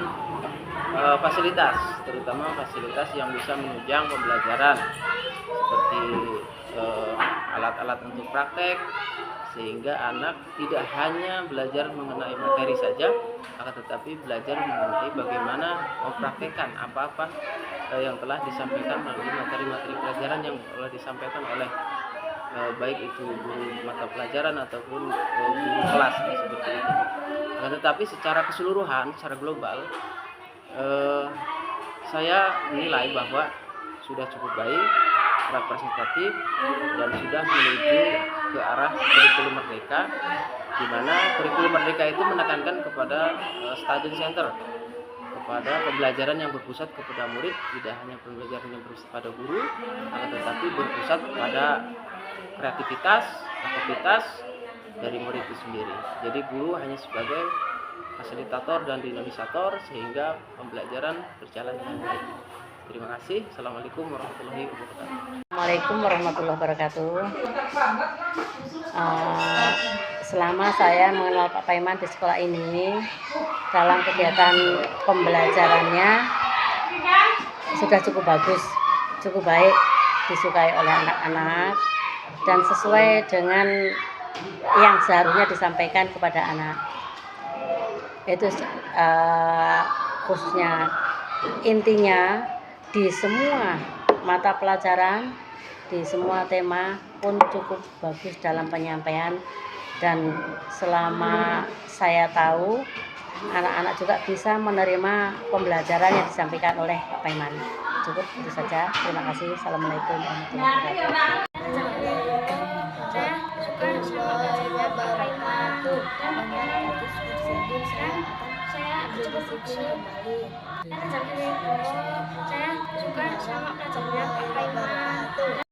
S9: fasilitas, terutama fasilitas yang bisa menunjang pembelajaran seperti alat-alat untuk praktek, sehingga anak tidak hanya belajar mengenai materi saja, akan tetapi belajar mengenai bagaimana mempraktekkan apa-apa yang telah disampaikan melalui materi-materi pelajaran yang telah disampaikan oleh baik itu guru mata pelajaran ataupun guru kelas seperti itu. Akan tetapi secara keseluruhan, secara global, saya menilai bahwa sudah cukup baik, representatif, dan sudah menuju ke arah kurikulum merdeka, di mana kurikulum merdeka itu menekankan kepada study center, kepada pembelajaran yang berpusat kepada murid, tidak hanya pembelajaran yang berpusat pada guru, akan tetapi berpusat pada kreativitas, aktivitas dari murid itu sendiri. Jadi guru hanya sebagai fasilitator dan dinamisator sehingga pembelajaran berjalan dengan baik. Terima kasih. Assalamualaikum warahmatullahi wabarakatuh.
S10: Assalamualaikum warahmatullahi wabarakatuh. Selama saya mengenal Pak Paiman di sekolah ini, dalam kegiatan pembelajarannya sudah cukup bagus, cukup baik, disukai oleh anak-anak dan sesuai dengan yang seharusnya disampaikan kepada anak. Itu khususnya, intinya di semua mata pelajaran, di semua tema pun cukup bagus dalam penyampaian, dan selama saya tahu anak-anak juga bisa menerima pembelajaran yang disampaikan oleh Pak Paiman. Cukup itu saja. Terima kasih. Assalamualaikum warahmatullahi wabarakatuh.
S2: Saya suka sama belajarnya Pak Paiman dan saya cukup kembali. Saya suka sama pelajarannya Pak Paiman.